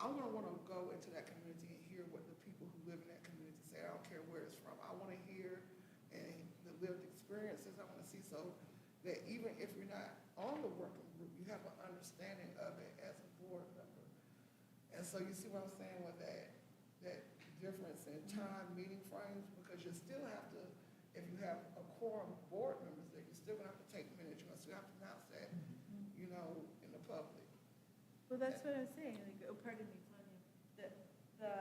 I'm gonna wanna go into that community and hear what the people who live in that community say. I don't care where it's from. I wanna hear and the lived experiences. I wanna see, so that even if you're not on the working group, you have an understanding of it as a board member. And so you see what I'm saying with that difference in time, meeting frames, because you still have to if you have a quorum of board members, then you're still gonna have to take minutes, you're gonna still have to announce that, you know, in the public. Well, that's what I was saying, like, oh, pardon me, Tanya, the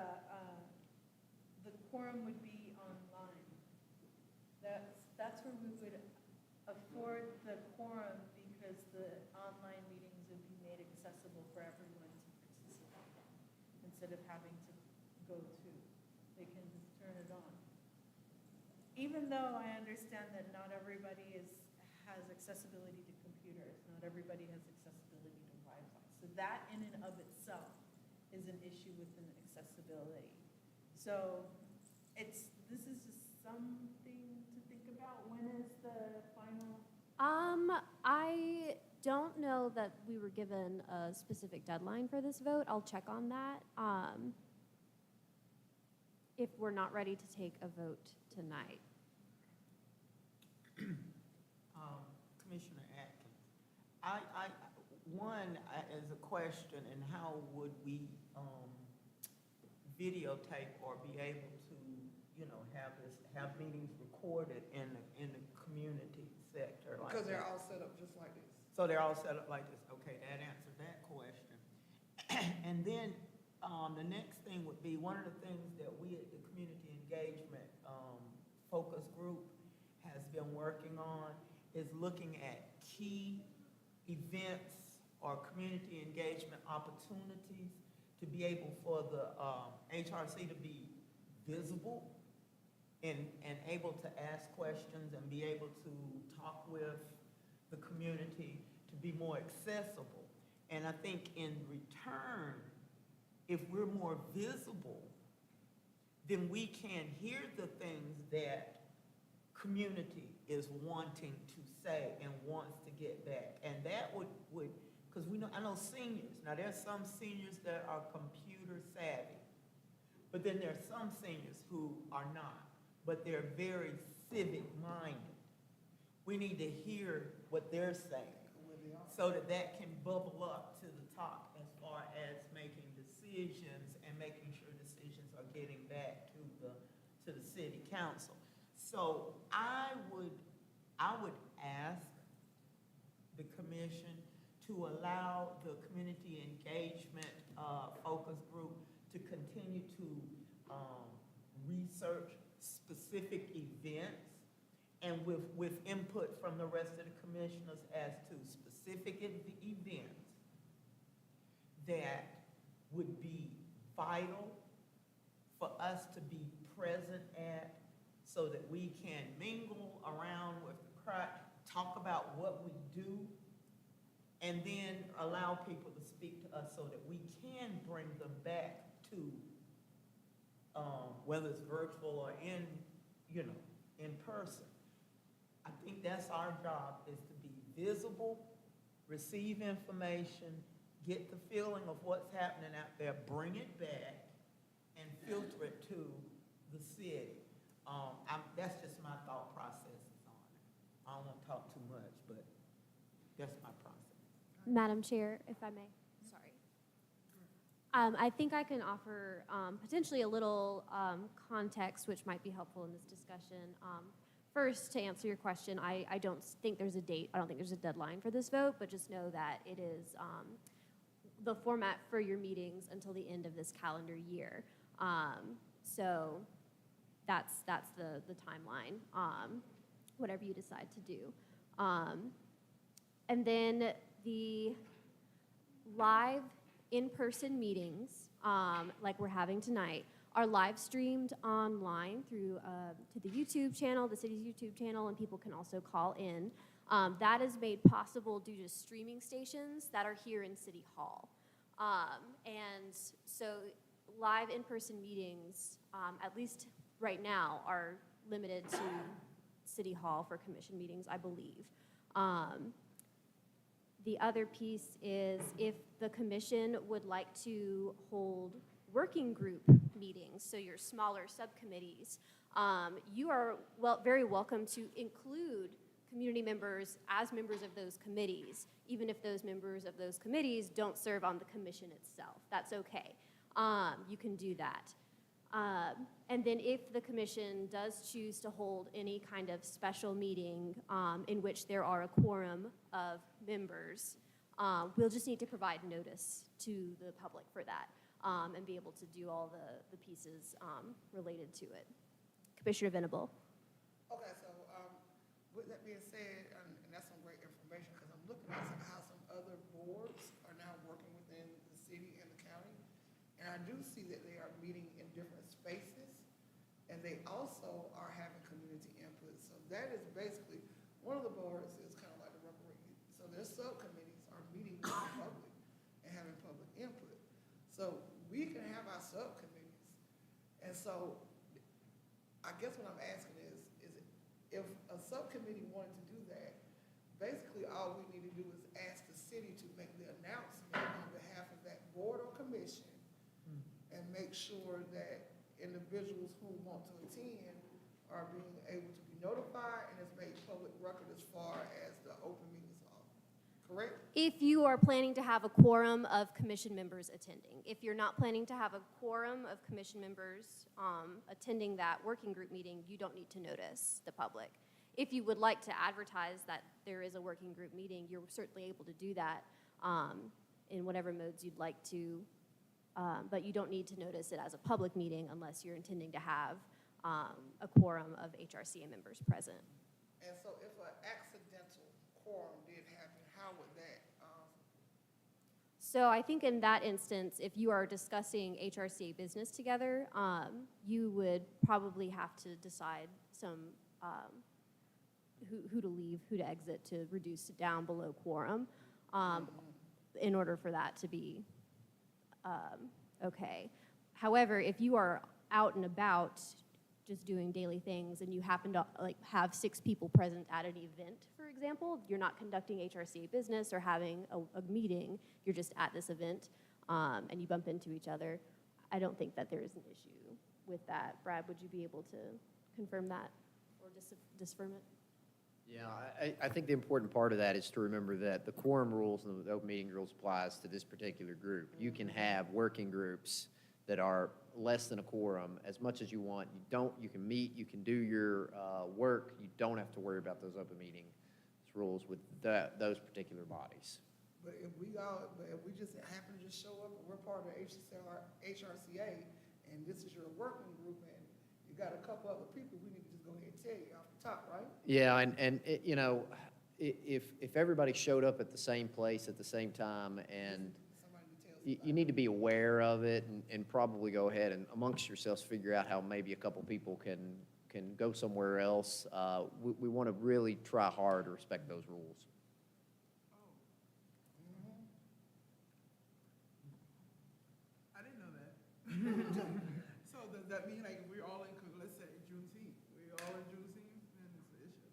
quorum would be online. That's where we would afford the quorum because the online meetings would be made accessible for everyone to participate. Instead of having to go to, they can just turn it on. Even though I understand that not everybody has accessibility to computers, not everybody has accessibility to Wi-Fi. So that in and of itself is an issue within accessibility. So this is just something to think about. When is the final? I don't know that we were given a specific deadline for this vote. I'll check on that. If we're not ready to take a vote tonight. Commissioner Atkins, as a question, and how would we videotape or be able to, you know, have meetings recorded in the community sector like Because they're that? all set up just like this. So they're all set up like this. Okay, that answered that question. And then the next thing would be, one of the things that we at the Community Engagement Focus Group has been working on is looking at key events or community engagement opportunities to be able for the HRC to be visible and able to ask questions and be able to talk with the community, to be more accessible. And I think in return, if we're more visible, then we can hear the things that community is wanting to say and wants to get back. And that would because I know seniors, now there's some seniors that are computer savvy, but then there's some seniors who are not, but they're very civic minded. We need to hear what they're saying so that can bubble up to the top as far as making decisions and making sure decisions are getting back to the city council. So I would ask the commission to allow the community engagement focus group to continue to research specific events and with input from the rest of the commissioners as to specific events that would be vital for us to be present at, so that we can mingle around with the crowd, talk about what we do, and then allow people to speak to us so that we can bring them back to, whether it's virtual or in person. I think that's our job, is to be visible, receive information, get the feeling of what's happening out there, bring it back, and filter it to the city. That's just my thought processes on it. I don't want to talk too much, but that's my process. Madam Chair, if I may, sorry. I think I can offer potentially a little context which might be helpful in this discussion. First, to answer your question, I don't think there's a date. I don't think there's a deadline for this vote, but just know that it is the format for your meetings until the end of this calendar year. So that's the timeline, whatever you decide to do. And then the live in-person meetings, like we're having tonight, are live streamed online through to the YouTube channel, the city's YouTube channel, and people can also call in. That is made possible due to streaming stations that are here in City Hall. And so live in-person meetings, at least right now, are limited to City Hall for commission meetings, I believe. The other piece is if the commission would like to hold working group meetings, so your smaller subcommittees, you are very welcome to include community members as members of those committees, even if those members of those committees don't serve on the commission itself. That's okay. You can do that. And then if the commission does choose to hold any kind of special meeting in which there are a quorum of members, we'll just need to provide notice to the public for that and be able to do all the pieces related to it. Commissioner Venable. Okay, so, with that being said, and that's some great information, because I'm looking at how some other boards are now working within the city and the county. And I do see that they are meeting in different spaces, and they also are having community input. So that is basically, one of the boards is kind of like the referee. So their subcommittees are meeting with the public and having public input. So we can have our subcommittees. And so I guess what I'm asking is if a subcommittee wanted to do that, basically all we need to do is ask the city to make the announcement on behalf of that board or commission and make sure that individuals who want to attend are being able to be notified and it's made public record as far as the open meetings law. Correct? If you are planning to have a quorum of commission members attending. If you're not planning to have a quorum of commission members attending that working group meeting, you don't need to notice the public. If you would like to advertise that there is a working group meeting, you're certainly able to do that in whatever modes you'd like to, but you don't need to notice it as a public meeting unless you're intending to have a quorum of HRCA members present. And so if an accidental quorum did happen, how would that, So I think in that instance, if you are discussing HRCA business together, you would probably have to decide some, who to leave, who to exit to reduce it down below quorum in order for that to be okay. However, if you are out and about just doing daily things and you happen to have 6 people present at an event, for example, you're not conducting HRCA business or having a meeting, you're just at this event and you bump into each other, I don't think that there is an issue with that. Brad, would you be able to confirm that or disfirm it? Yeah, I think the important part of that is to remember that the quorum rules and the open meeting rules applies to this particular group. You can have working groups that are less than a quorum as much as you want. You can meet, you can do your work. You don't have to worry about those open meeting rules with those particular bodies. but if we just happen to just show up and we're part of the HRCA and this is your working group and you got a couple other people, we need to just go ahead and tell you off the top, right? Yeah, and it, you know, if everybody showed up at the same place at the same time and Somebody to tell you need to be aware of it and probably go ahead and amongst yourselves figure out how maybe a couple people can go somewhere else. We want to really try hard to respect those rules. I didn't know that. So does that mean like if we're all in, let's say Juneteenth, we're all in Juneteenth, then it's an issue?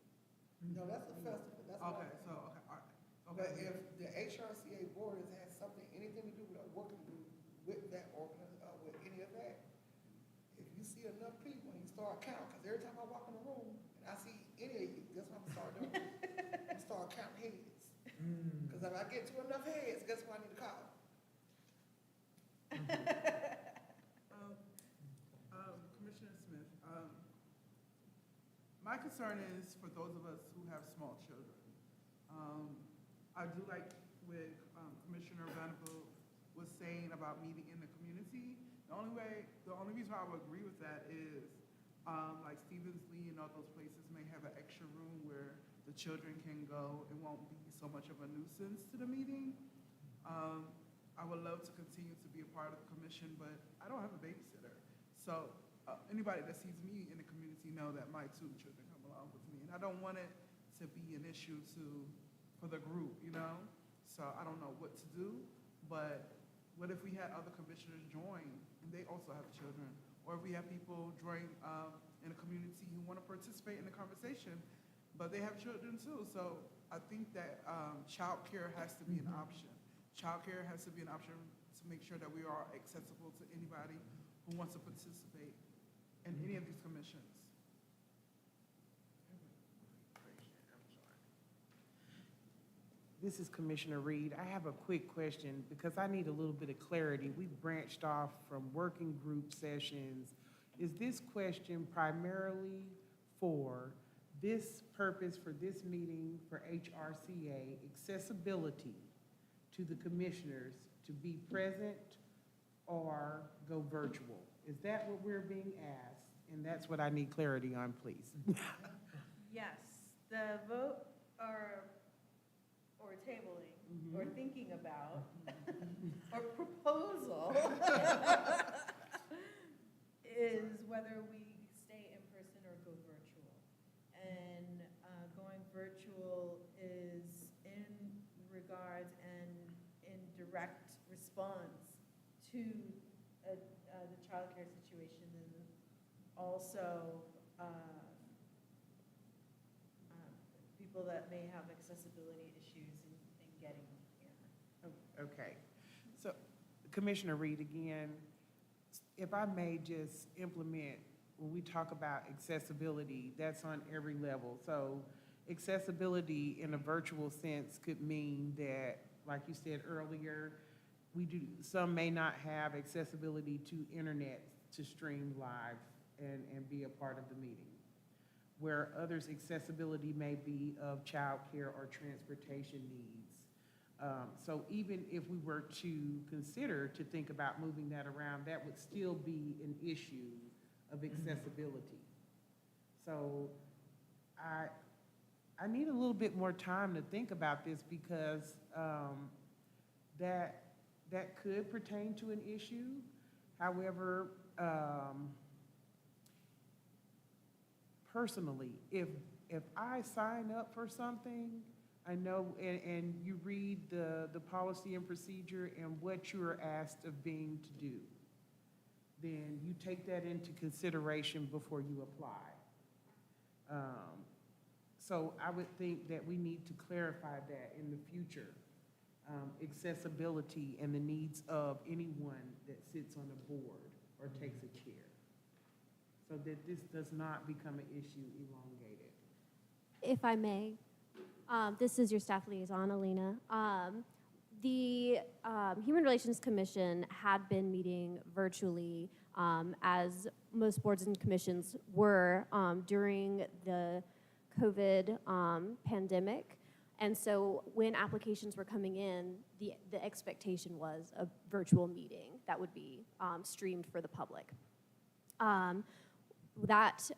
No, that's a festival, that's what Okay, I'm so, okay, all right. But Okay. if the HRCA board has something, anything to do with a working group with that with any of that, if you see enough people and you start counting, because every time I walk in the room and I see any of you, guess what I'm gonna start doing? I'm gonna start counting heads. Because if I get to enough heads, guess what I need to call? Commissioner Smith, my concern is for those of us who have small children. I do like what Commissioner Venable was saying about meeting in the community. The only reason why I would agree with that is like Stevens Lee and all those places may have an extra room where the children can go. It won't be so much of a nuisance to the meeting. I would love to continue to be a part of the commission, but I don't have a babysitter. So anybody that sees me in the community know that my 2 children come along with me. And I don't want it to be an issue for the group, you know? So I don't know what to do, but what if we had other commissioners join and they also have children? Or if we have people join in a community who want to participate in the conversation, but they have children too. So I think that childcare has to be an option. Childcare has to be an option to make sure that we are accessible to anybody who wants to participate in any of these commissions. This is Commissioner Reed. I have a quick question because I need a little bit of clarity. We branched off from working group sessions is this question primarily for this purpose, for this meeting, for HRCA, accessibility to the commissioners to be present or go virtual? Is that what we're being asked? And that's what I need clarity on, please. Yes, the vote or tabling, or thinking about, or proposal is whether we stay in person or go virtual. And going virtual is in regards and in direct response to the childcare situation, and also people that may have accessibility issues in getting here. Okay, so Commissioner Reed, again, if I may just implement, when we talk about accessibility, that's on every level. So accessibility in a virtual sense could mean that, like you said earlier, some may not have accessibility to internet to stream live and be a part of the meeting, where others' accessibility may be of childcare or transportation needs. So even if we were to consider to think about moving that around, that would still be an issue of accessibility. So I need a little bit more time to think about this, because that could pertain to an issue. However, personally, if I sign up for something, I know, and you read the policy and procedure and what you are asked of being to do, then you take that into consideration before you apply. So I would think that we need to clarify that in the future, accessibility and the needs of anyone that sits on a board or takes a chair, so that this does not become an issue elongated. If I may, this is your staff liaison, Alina. The Human Relations Commission had been meeting virtually, as most boards and commissions were during the COVID pandemic. And so when applications were coming in, the expectation was a virtual meeting that would be streamed for the public. That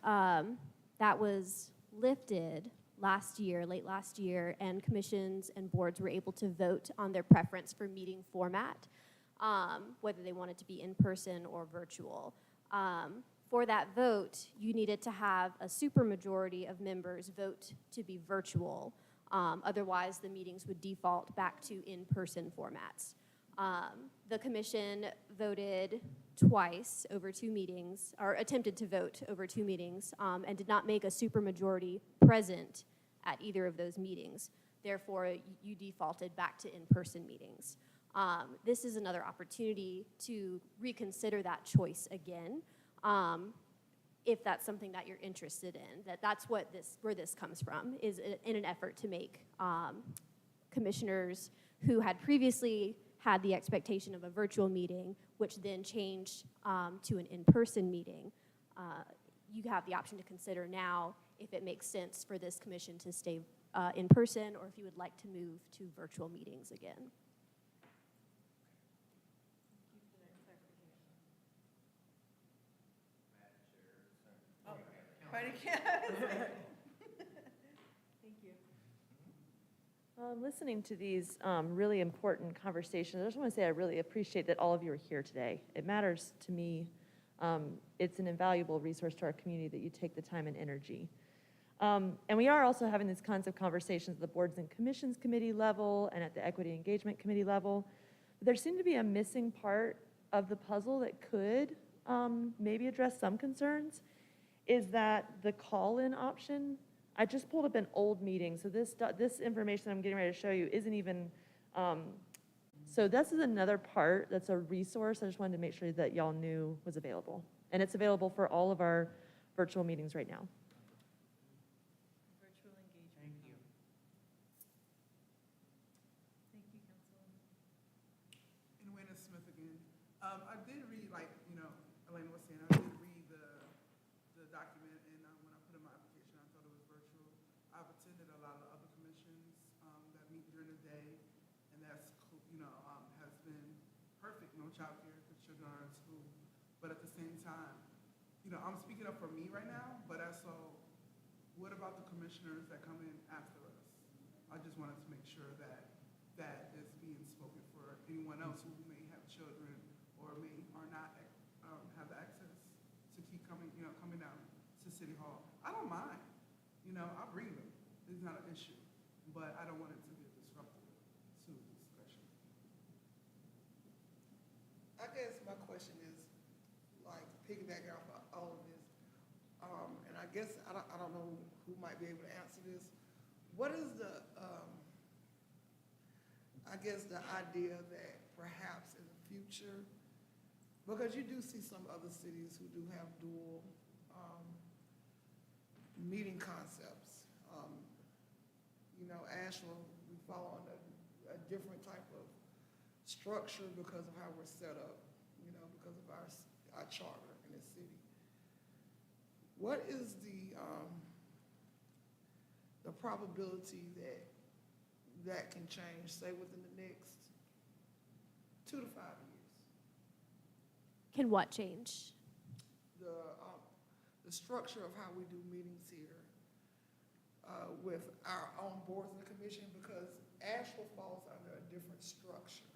was lifted late last year, and commissions and boards were able to vote on their preference for meeting format, whether they wanted to be in person or virtual. For that vote, you needed to have a supermajority of members vote to be virtual. Otherwise, the meetings would default back to in-person formats. The commission voted twice over 2 meetings, or attempted to vote over 2 meetings, and did not make a supermajority present at either of those meetings. Therefore, you defaulted back to in-person meetings. This is another opportunity to reconsider that choice again, if that's something that you're interested in. That's where this comes from, is in an effort to make commissioners who had previously had the expectation of a virtual meeting, which then changed to an in-person meeting. You have the option to consider now if it makes sense for this commission to stay in person, or if you would like to move to virtual meetings again. Listening to these really important conversations, I just want to say I really appreciate that all of you are here today. It matters to me. It's an invaluable resource to our community that you take the time and energy. And we are also having these kinds of conversations at the Boards and Commissions Committee level and at the Equity Engagement Committee level. But there seemed to be a missing part of the puzzle that could maybe address some concerns, is that the call-in option. I just pulled up an old meeting, so this information I'm getting ready to show you isn't even, so this is another part that's a resource I just wanted to make sure that y'all knew was available. And it's available for all of our virtual meetings right now. Virtual engagement. Thank you. Thank you, Councilwoman. And Wayne Smith again. I did read, like, Elena was saying, I did read the I've attended a lot of other commissions that meet during the day, and that's, has been perfect, no childcare because children are in school. But at the same time, I'm speaking up for me right now, but also, what about the commissioners that come in after us? I just wanted to make sure that that is being spoken for anyone else who may have children or are not have the access to keep coming down to City Hall. I don't mind. I bring them. It's not an issue, but I don't want it to be a disruptive to the discussion. I guess my question is, like, piggybacking off of all of this, and I guess, I don't know who might be able to answer this. What is the, I guess, the idea that perhaps in the future, because you do see some other cities who do have dual meeting concepts. Asheville, we follow on a different type of structure because of how we're set up, because of our charter in the city. What is the probability that can change, say, within the next 2 to 5 years? Can what change? The structure of how we do meetings here with our own boards and the commission, because Asheville falls under a different structure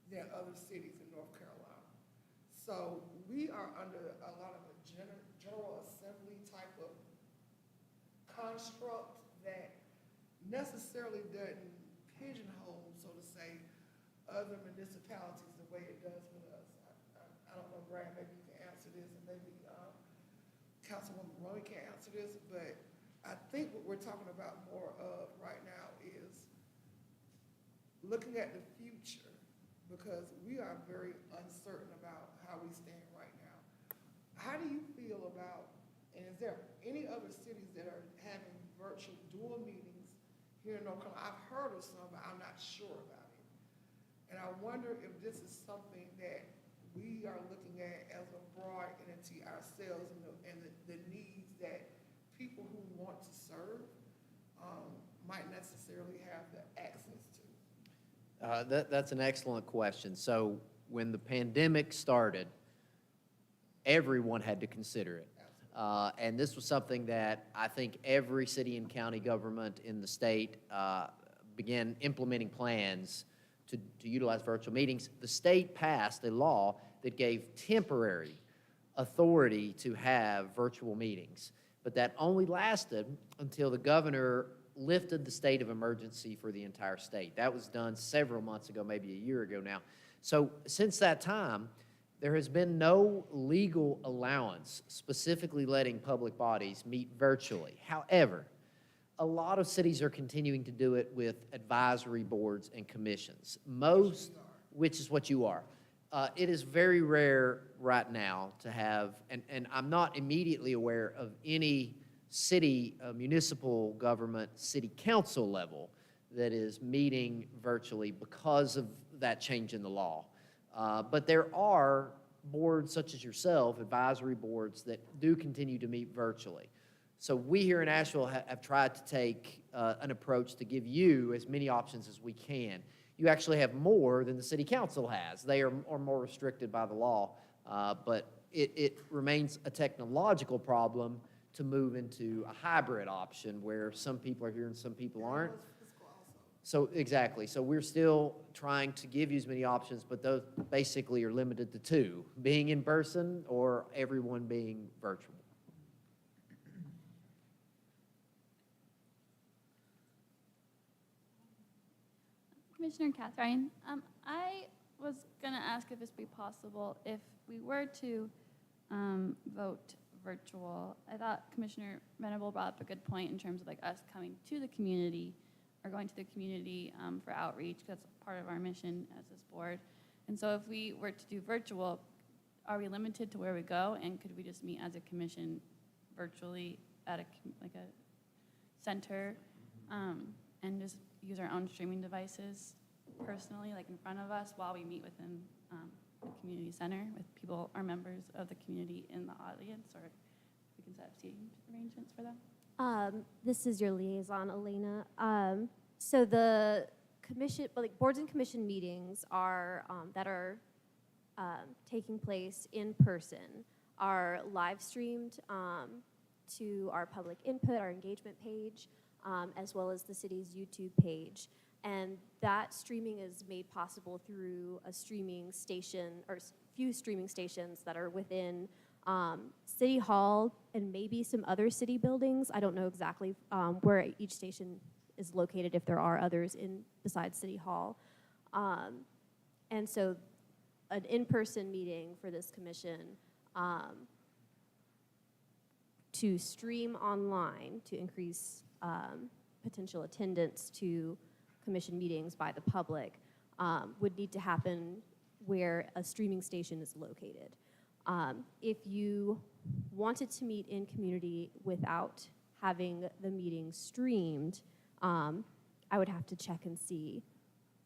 than other cities in North Carolina. So we are under a lot of a general assembly type of construct that necessarily doesn't pigeonhole, so to say, other municipalities the way it does with us. I don't know, Brad, maybe you can answer this, and maybe Councilwoman Rowan can answer this, but I think what we're talking about more of right now is looking at the future, because we are very uncertain about how we stand right now. How do you feel about, and is there any other cities that are having virtual dual meetings here in North Carolina? I've heard of some, but I'm not sure about it. And I wonder if this is something that we are looking at as a broad entity ourselves, and the needs that people who want to serve might necessarily have the access to. That's an excellent question. So when the pandemic started, everyone had to consider it. And this was something that I think every city and county government in the state began implementing plans to utilize virtual meetings. The state passed a law that gave temporary authority to have virtual meetings, but that only lasted until the governor lifted the state of emergency for the entire state. That was done several months ago, maybe a year ago now. So since that time, there has been no legal allowance specifically letting public bodies meet virtually. However, a lot of cities are continuing to do it with advisory boards and commissions. Most, which is what you are. It is very rare right now to have, and I'm not immediately aware of any city, municipal government, city council level that is meeting virtually because of that change in the law. But there are boards such as yourself, advisory boards, that do continue to meet virtually. So we here in Asheville have tried to take an approach to give you as many options as we can. You actually have more than the city council has. They are more restricted by the law, but it remains a technological problem to move into a hybrid option where some people are here and some people aren't. So exactly. So we're still trying to give you as many options, but those basically are limited to two: being in person or everyone being virtual. Commissioner Catherine, I was going to ask if it'd be possible if we were to vote virtual. I thought Commissioner Venable brought up a good point in terms of like us coming to the community or going to the community for outreach. That's part of our mission as this board. And so if we were to do virtual, are we limited to where we go? And could we just meet as a commission virtually at a center and just use our own streaming devices personally, like in front of us, while we meet within the community center with people, our members of the community in the audience, or we can set up seating arrangements for them? This is your liaison, Elena. So the commission, like boards and commission meetings are, that are taking place in person are live streamed to our public input, our engagement page, as well as the city's YouTube page. And that streaming is made possible through a streaming station, or few streaming stations that are within City Hall and maybe some other city buildings. I don't know exactly where each station is located, if there are others besides City Hall. And so an in-person meeting for this commission to stream online to increase potential attendance to commission meetings by the public would need to happen where a streaming station is located. If you wanted to meet in community without having the meeting streamed, I would have to check and see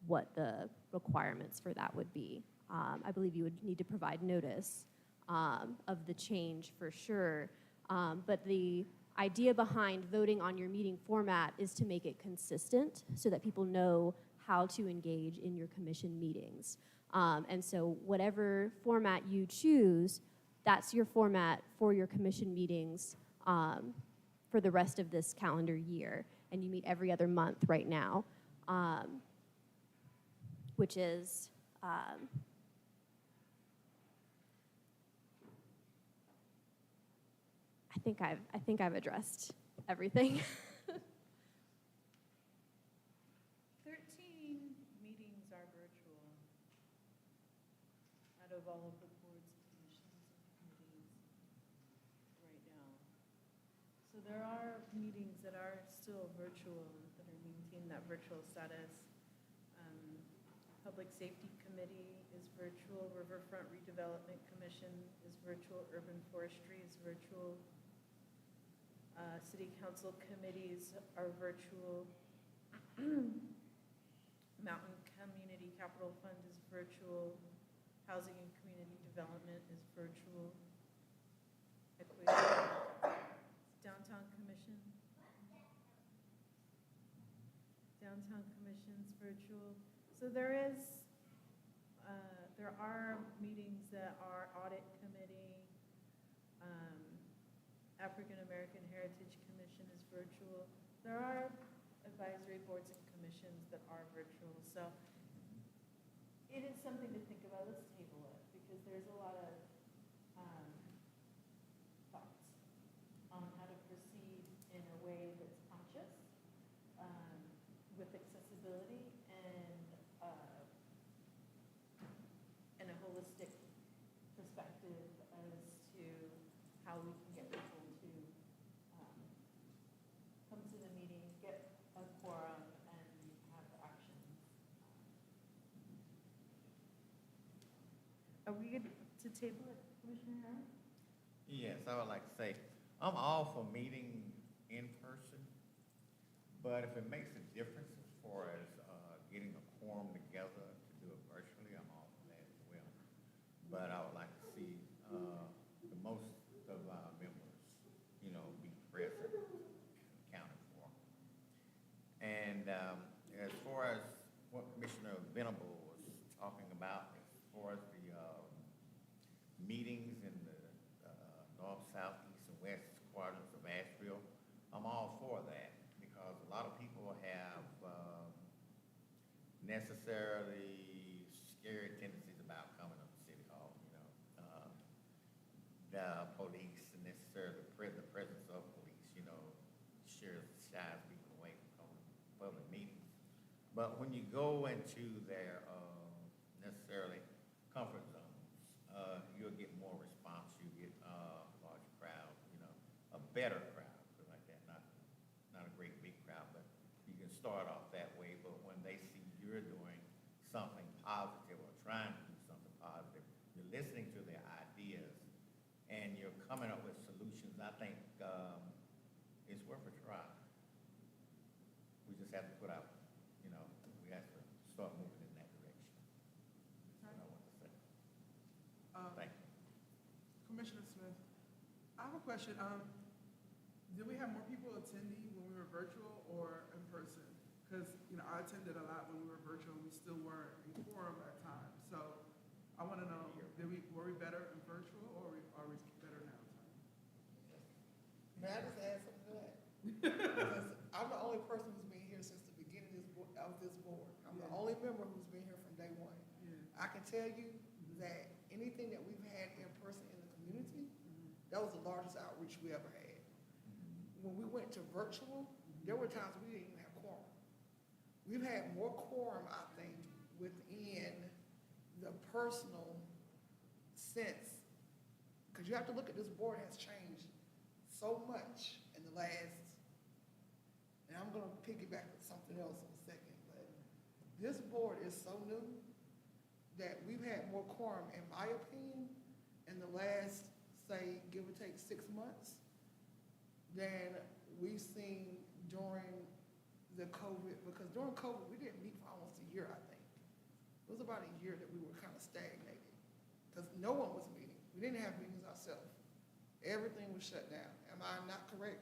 what the requirements for that would be. I believe you would need to provide notice of the change for sure. But the idea behind voting on your meeting format is to make it consistent so that people know how to engage in your commission meetings. And so whatever format you choose, that's your format for your commission meetings for the rest of this calendar year. And you meet every other month right now, which is I think I've addressed everything. 13 meetings are virtual out of all of the boards, commissions, and committees right now. So there are meetings that are still virtual, that are maintaining that virtual status. Public Safety Committee is virtual, Riverfront Redevelopment Commission is virtual, Urban Forestry is virtual. City Council committees are virtual. Mountain Community Capital Fund is virtual. Housing and Community Development is virtual. Downtown Commission. Downtown Commission's virtual. So there are meetings that are Audit Committee, African American Heritage Commission is virtual. There are advisory boards and commissions that are virtual. So it is something to think about. Let's table it because there's a lot of thoughts on how to proceed in a way that's conscious with accessibility and a holistic perspective as to how we can get people to come to the meeting, get a quorum, and have the actions. Are we good to table it, Commissioner Harris? Yes, I would like to say, I'm all for meeting in person, but if it makes a difference as far as getting a quorum together to do it virtually, I'm all for that as well. But I would like to see the most of our members, be present and accounted for. And as far as what Commissioner Venable was talking about, as far as the meetings in the north, south, east, and west quadrants of Asheville, I'm all for that because a lot of people have necessarily scary tendencies about coming up to City Hall, the police and necessarily the presence of police, shies people away from coming to public meetings. But when you go into their necessarily comfort zones, you'll get more response. You get a larger crowd, a better crowd, like that. Not a great big crowd, but you can start off that way. But when they see you're doing something positive or trying to do something positive, you're listening to their ideas, and you're coming up with solutions, I think it's worth a try. We just have to put out, we have to start moving in that direction. That's what I want to say. Thank you. Commissioner Smith, I have a question. Did we have more people attend prefer virtual or in person? Because, I attended a lot when we were virtual, and we still weren't in quorum at times. So I want to know, were we better in virtual, or are we better now? May I just add something to that? Because I'm the only person who's been here since the beginning of this board. I'm the only member who's been here from day one. Yeah. I can tell you that anything that we've had in person in the community, that was the largest outreach we ever had. When we went to virtual, there were times we didn't even have quorum. We've had more quorum, I think, within the personal sense, because you have to look at this board has changed so much in the last, and I'm gonna piggyback with something else in a second, but this board is so new that we've had more quorum, in my opinion, in the last, say, give or take 6 months, than we've seen during the COVID, because during COVID, we didn't meet for almost a year, I think. It was about a year that we were kind of stagnated, because no one was meeting. We didn't have meetings ourselves. Everything was shut down. Am I not correct?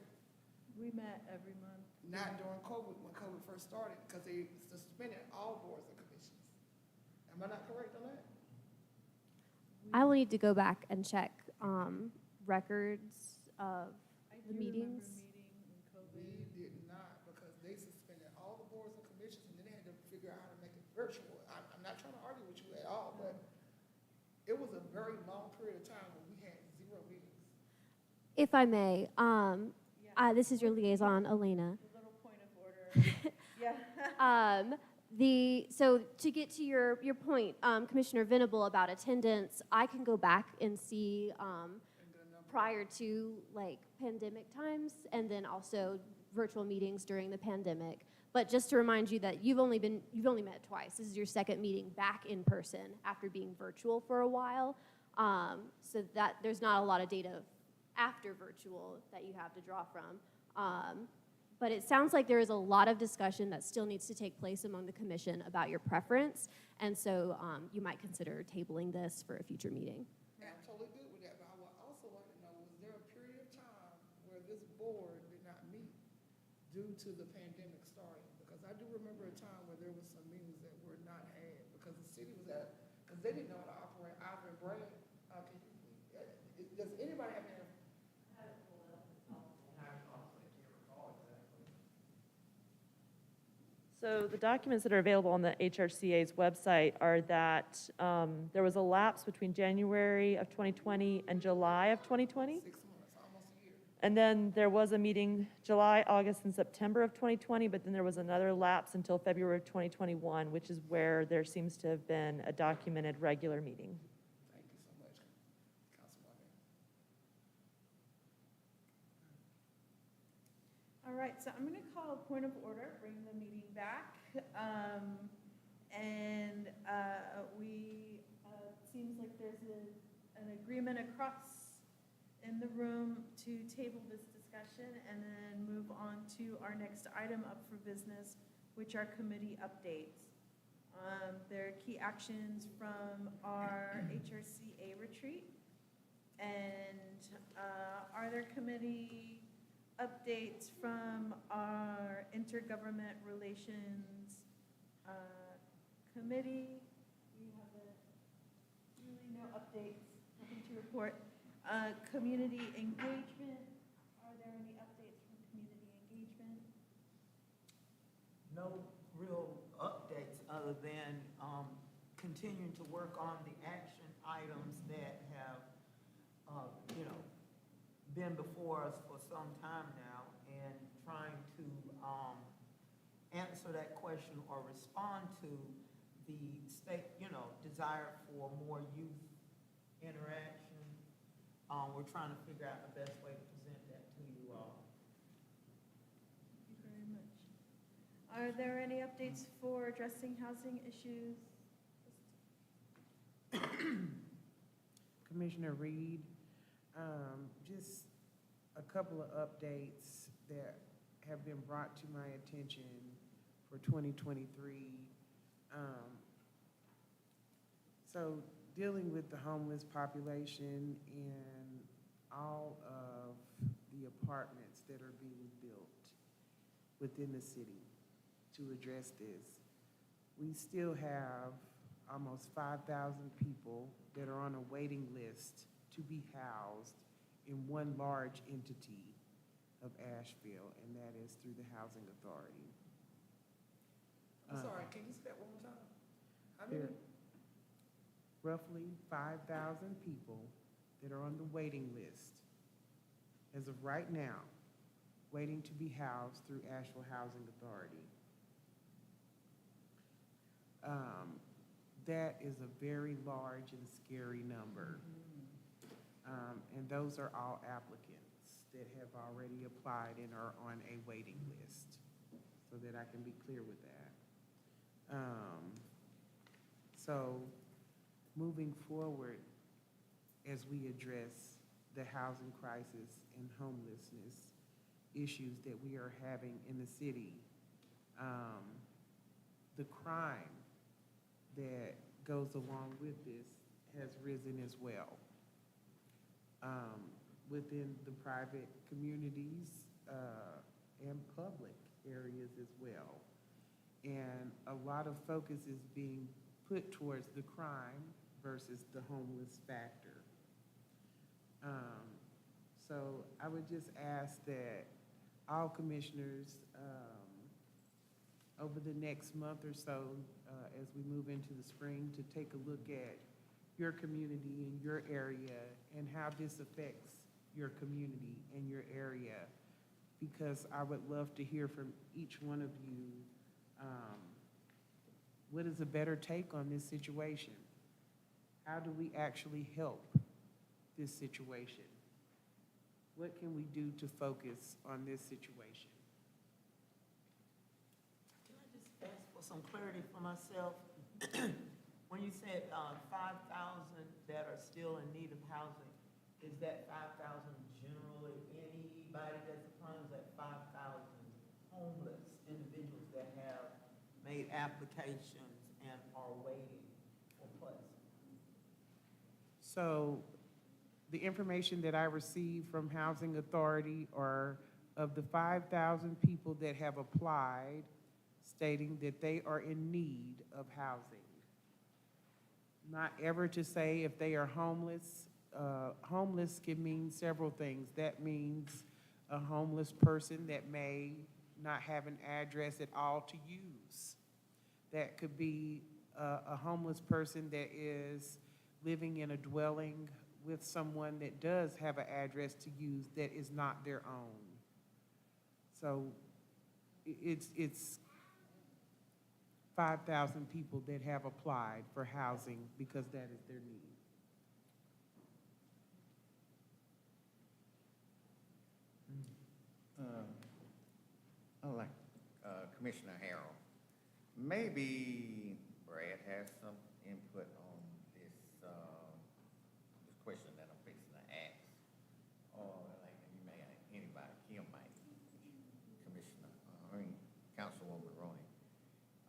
We met every month. Not during COVID, when COVID first started, because they suspended all boards and commissions. Am I not correct on that? I will need to go back and check records of I the do remember meetings. meeting when COVID. We did not, because they suspended all the boards and commissions, and then they had to figure out how to make it virtual. I'm not trying to argue with you at all, but it was a very long period of time when we had 0 meetings. If I may, this is your liaison, Elena. A little point of order. Yeah. So to get to your point, Commissioner Venable, about attendance, I can go back and see prior to like pandemic times, and then also virtual meetings during the pandemic. But just to remind you that you've only met twice. This is your second meeting back in person after being virtual for a while. So that there's not a lot of data after virtual that you have to draw from. But it sounds like there is a lot of discussion that still needs to take place among the commission about your preference. And so you might consider tabling this for a future meeting. And I'm totally good with that, but I would also like to know, was there a period of time where this board did not meet due to the pandemic starting? Because I do remember a time where there was some meetings that were not had, because the city was at, because they didn't know how to operate Ivory and Brand. Does anybody have any? So the documents that are available on the HRCA's website are that there was a lapse between January of 2020 and July of 2020. 6 months, almost a year. And then there was a meeting July, August, and September of 2020, but then there was another lapse until February of 2021, which is where there seems to have been a documented regular meeting. Thank you so much, Councilwoman. All right, so I'm going to call a point of order, bring the meeting back. Seems like there's an agreement across in the room to table this discussion and then move on to our next item up for business, which are committee updates. There are key actions from our HRCA retreat. And are there committee updates from our intergovernment relations committee? We have really no updates, nothing to report. Community engagement, are there any updates from community engagement? No real updates other than continuing to work on the action items that have, been before us for some time now, and trying to answer that question or respond to the state, desire for more youth interaction. We're trying to figure out the best way to present that to you all. Thank you very much. Are there any updates for addressing housing issues? Commissioner Reed, just a couple of updates that have been brought to my attention for 2023. So dealing with the homeless population in all of the apartments that are being built. within the city to address this. We still have almost 5,000 people that are on a waiting list to be housed in one large entity of Asheville, and that is through the Housing Authority. I'm sorry, can you say that one more time? How There many? are roughly 5,000 people that are on the waiting list as of right now, waiting to be housed through Asheville Housing Authority. That is a very large and scary number. And those are all applicants that have already applied and are on a waiting list, so that I can be clear with that. So moving forward, as we address the housing crisis and homelessness issues that we are having in the city, the crime that goes along with this has risen as well. Within the private communities and public areas as well. And a lot of focus is being put towards the crime versus the homeless factor. So I would just ask that all commissioners, over the next month or so, as we move into the spring, to take a look at your community and your area and how this affects your community and your area, because I would love to hear from each one of you, what is a better take on this situation? How do we actually help this situation? What can we do to focus on this situation? Can I just ask for some clarity for myself? When you said 5,000 that are still in need of housing, is that 5,000 generally anybody that's applying, is that 5,000 homeless individuals that have made applications and are waiting for placement? So the information that I received from Housing Authority are of the 5,000 people that have applied, stating that they are in need of housing. Not ever to say if they are homeless. Homeless can mean several things. That means a homeless person that may not have an address at all to use. That could be a homeless person that is living in a dwelling with someone that does have an address to use that is not their own. So it's 5,000 people that have applied for housing because that is their need. I like Commissioner Harrell. Maybe Brad has some input on this, this question that I'm fixing to ask. Or like you may, anybody, Kim might, Commissioner, Councilwoman Roney.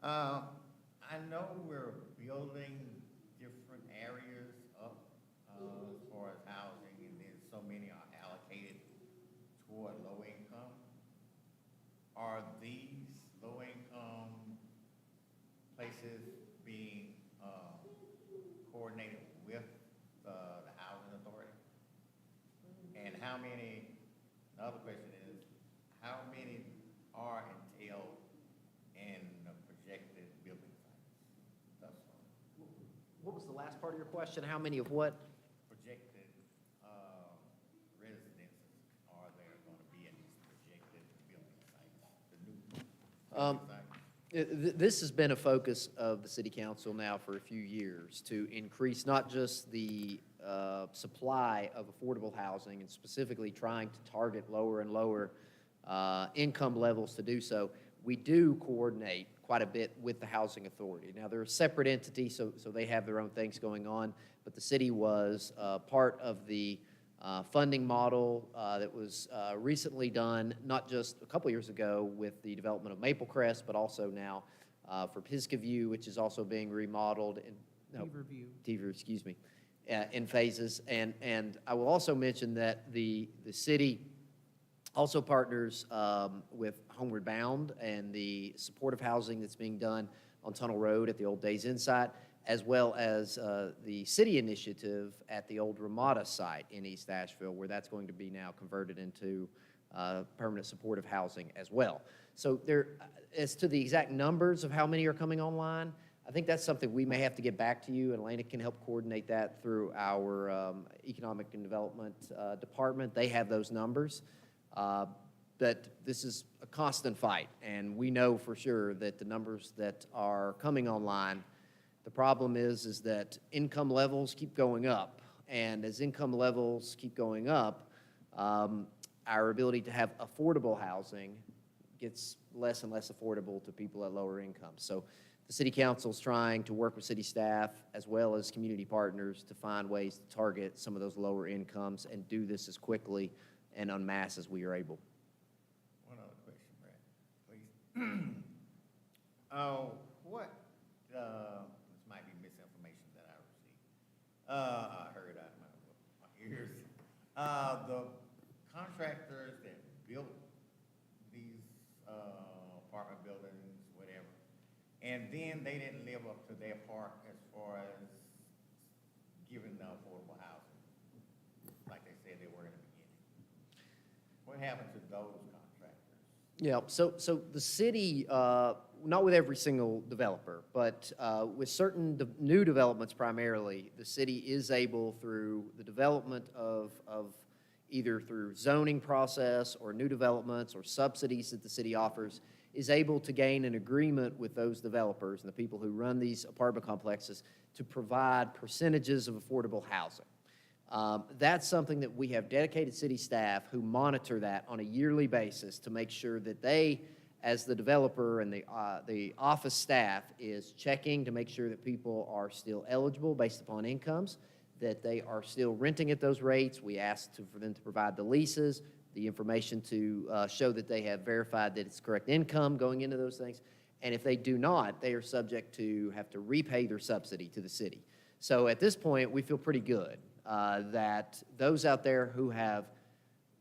I know we're building different areas up as far as housing, and then so many are allocated toward low income. Are these low-income places being coordinated with the housing authority? And how many, another question is, how many are entailed in the projected building sites thus far? What was the last part of your question? How many of what? Projected residences are there going to be in these projected building sites, the new building sites? This has been a focus of the city council now for a few years, to increase not just the supply of affordable housing, and specifically trying to target lower and lower income levels to do so. We do coordinate quite a bit with the housing authority. Now, they're a separate entity, so they have their own things going on, but the city was part of the funding model that was recently done, not just a couple years ago with the development of Maple Crest, but also now for Pisgah View, which is also being remodeled. Teaverview, excuse me, in phases. And I will also mention that the city Also partners with Homeward Bound and the supportive housing that's being done on Tunnel Road at the old Days Inn site, as well as the city initiative at the old Ramada site in East Asheville, where that's going to be now converted into permanent supportive housing as well. So there, as to the exact numbers of how many are coming online, I think that's something we may have to get back to you, and Elena can help coordinate that through our Economic and Development Department. They have those numbers. But this is a constant fight, and we know for sure that the numbers that are coming online, the problem is that income levels keep going up, and as income levels keep going up, our ability to have affordable housing gets less and less affordable to people at lower incomes. So the City Council is trying to work with city staff as well as community partners to find ways to target some of those lower incomes and do this as quickly and en masse as we are able. One other question, Brad, please. This might be misinformation that I received. I heard out of my ears. The contractors that built these apartment buildings, whatever, and then they didn't live up to their part as far as giving the affordable housing, like they said they were in the beginning. What happened to those contractors? Yeah, so the city, not with every single developer, but with certain new developments primarily, the city is able through the development of either through zoning process or new developments or subsidies that the city offers, is able to gain an agreement with those developers and the people who run these apartment complexes to provide percentages of affordable housing. That's something that we have dedicated city staff who monitor that on a yearly basis to make sure that they, as the developer and the office staff, is checking to make sure that people are still eligible based upon incomes, that they are still renting at those rates. We ask for them to provide the leases, the information to show that they have verified that it's correct income going into those things. And if they do not, they are subject to have to repay their subsidy to the city. So at this point, we feel pretty good that those out there who have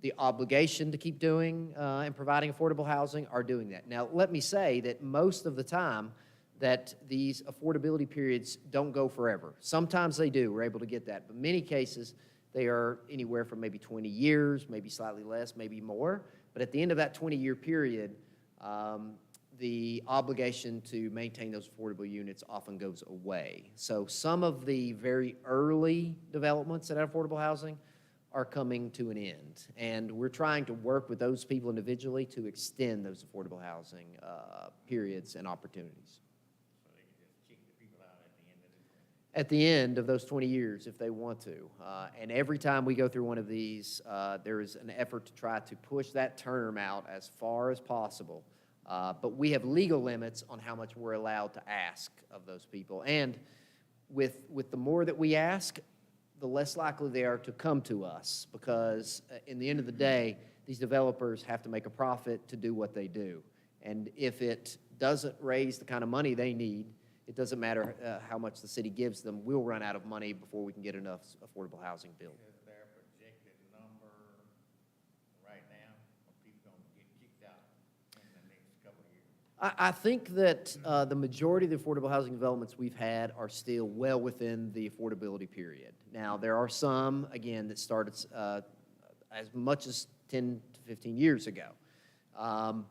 the obligation to keep doing and providing affordable housing are doing that. Now, let me say that most of the time that these affordability periods don't go forever. Sometimes they do, we're able to get that, but many cases they are anywhere from maybe 20 years, maybe slightly less, maybe more, but at the end of that 20-year period, the obligation to maintain those affordable units often goes away. So some of the very early developments that have affordable housing are coming to an end. And we're trying to work with those people individually to extend those affordable housing periods and opportunities. So they can just kick the people out at the end of the At the end of those 20 years, if they want to. And every time we go through one of these, there is an effort to try to push that term out as far as possible. But we have legal limits on how much we're allowed to ask of those people. And with the more that we ask, the less likely they are to come to us, because in the end of the day, these developers have to make a profit to do what they do. And if it doesn't raise the kind of money they need, it doesn't matter how much the city gives them, we'll run out of money before we can get enough affordable housing built. Is there a projected number right now of people going to get kicked out in the next couple of years? I think that the majority of the affordable housing developments we've had are still well within the affordability period. Now, there are some, again, that started as much as 10 to 15 years ago.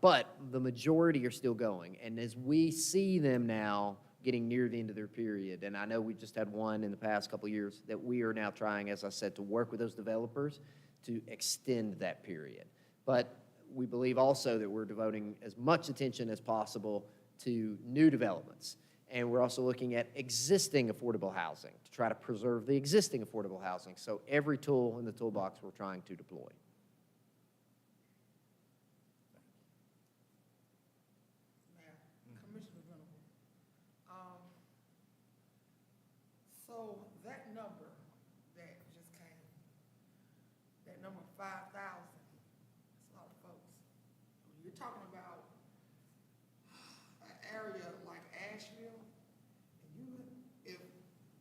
But the majority are still going. And as we see them now getting near the end of their period, and I know we just had one in the past couple of years, that we are now trying, as I said, to work with those developers to extend that period. But we believe also that we're devoting as much attention as possible to new developments. And we're also looking at existing affordable housing to try to preserve the existing affordable housing. So every tool in the toolbox we're trying to deploy. Mayor, Commissioner Venable. So that number that just came, that number 5,000, that's a lot of folks. You're talking about an area like Asheville, and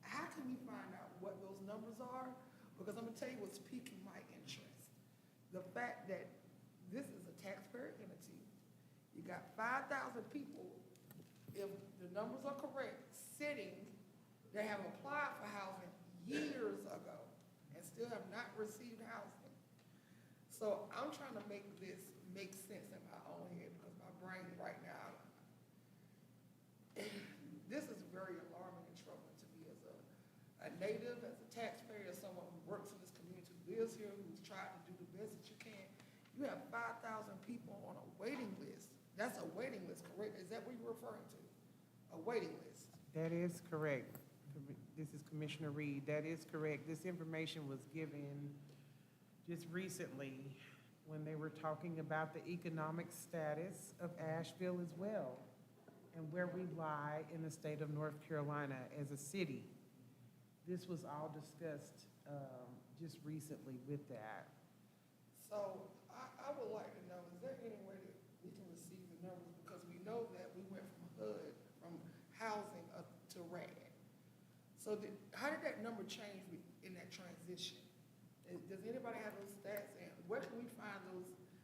how can we find out what those numbers are? Because I'm gonna tell you what's piquing my interest. The fact that this You got 5,000 people, if the numbers are correct, sitting, that have applied for housing years ago and still have not received housing. So I'm trying to make this make sense in my own head because my brain right now, this is very alarming and troubling to me as a native, as a taxpayer, as someone who works in this community, who lives here, who's tried to do the best that you can. You have 5,000 people on a waiting list. That's a waiting list, correct? Is that what you're referring to? A waiting list? That is correct. This is Commissioner Reed. That is correct. This information was given just recently when they were talking about the economic status of Asheville as well and where we lie in the state of North Carolina as a city. This was all discussed just recently with that. So I would like to know, is there any way that we can receive the numbers? Because we know that we went from HUD, from housing up to RAD. So how did that number change in that transition? Does anybody have those stats, and where can we find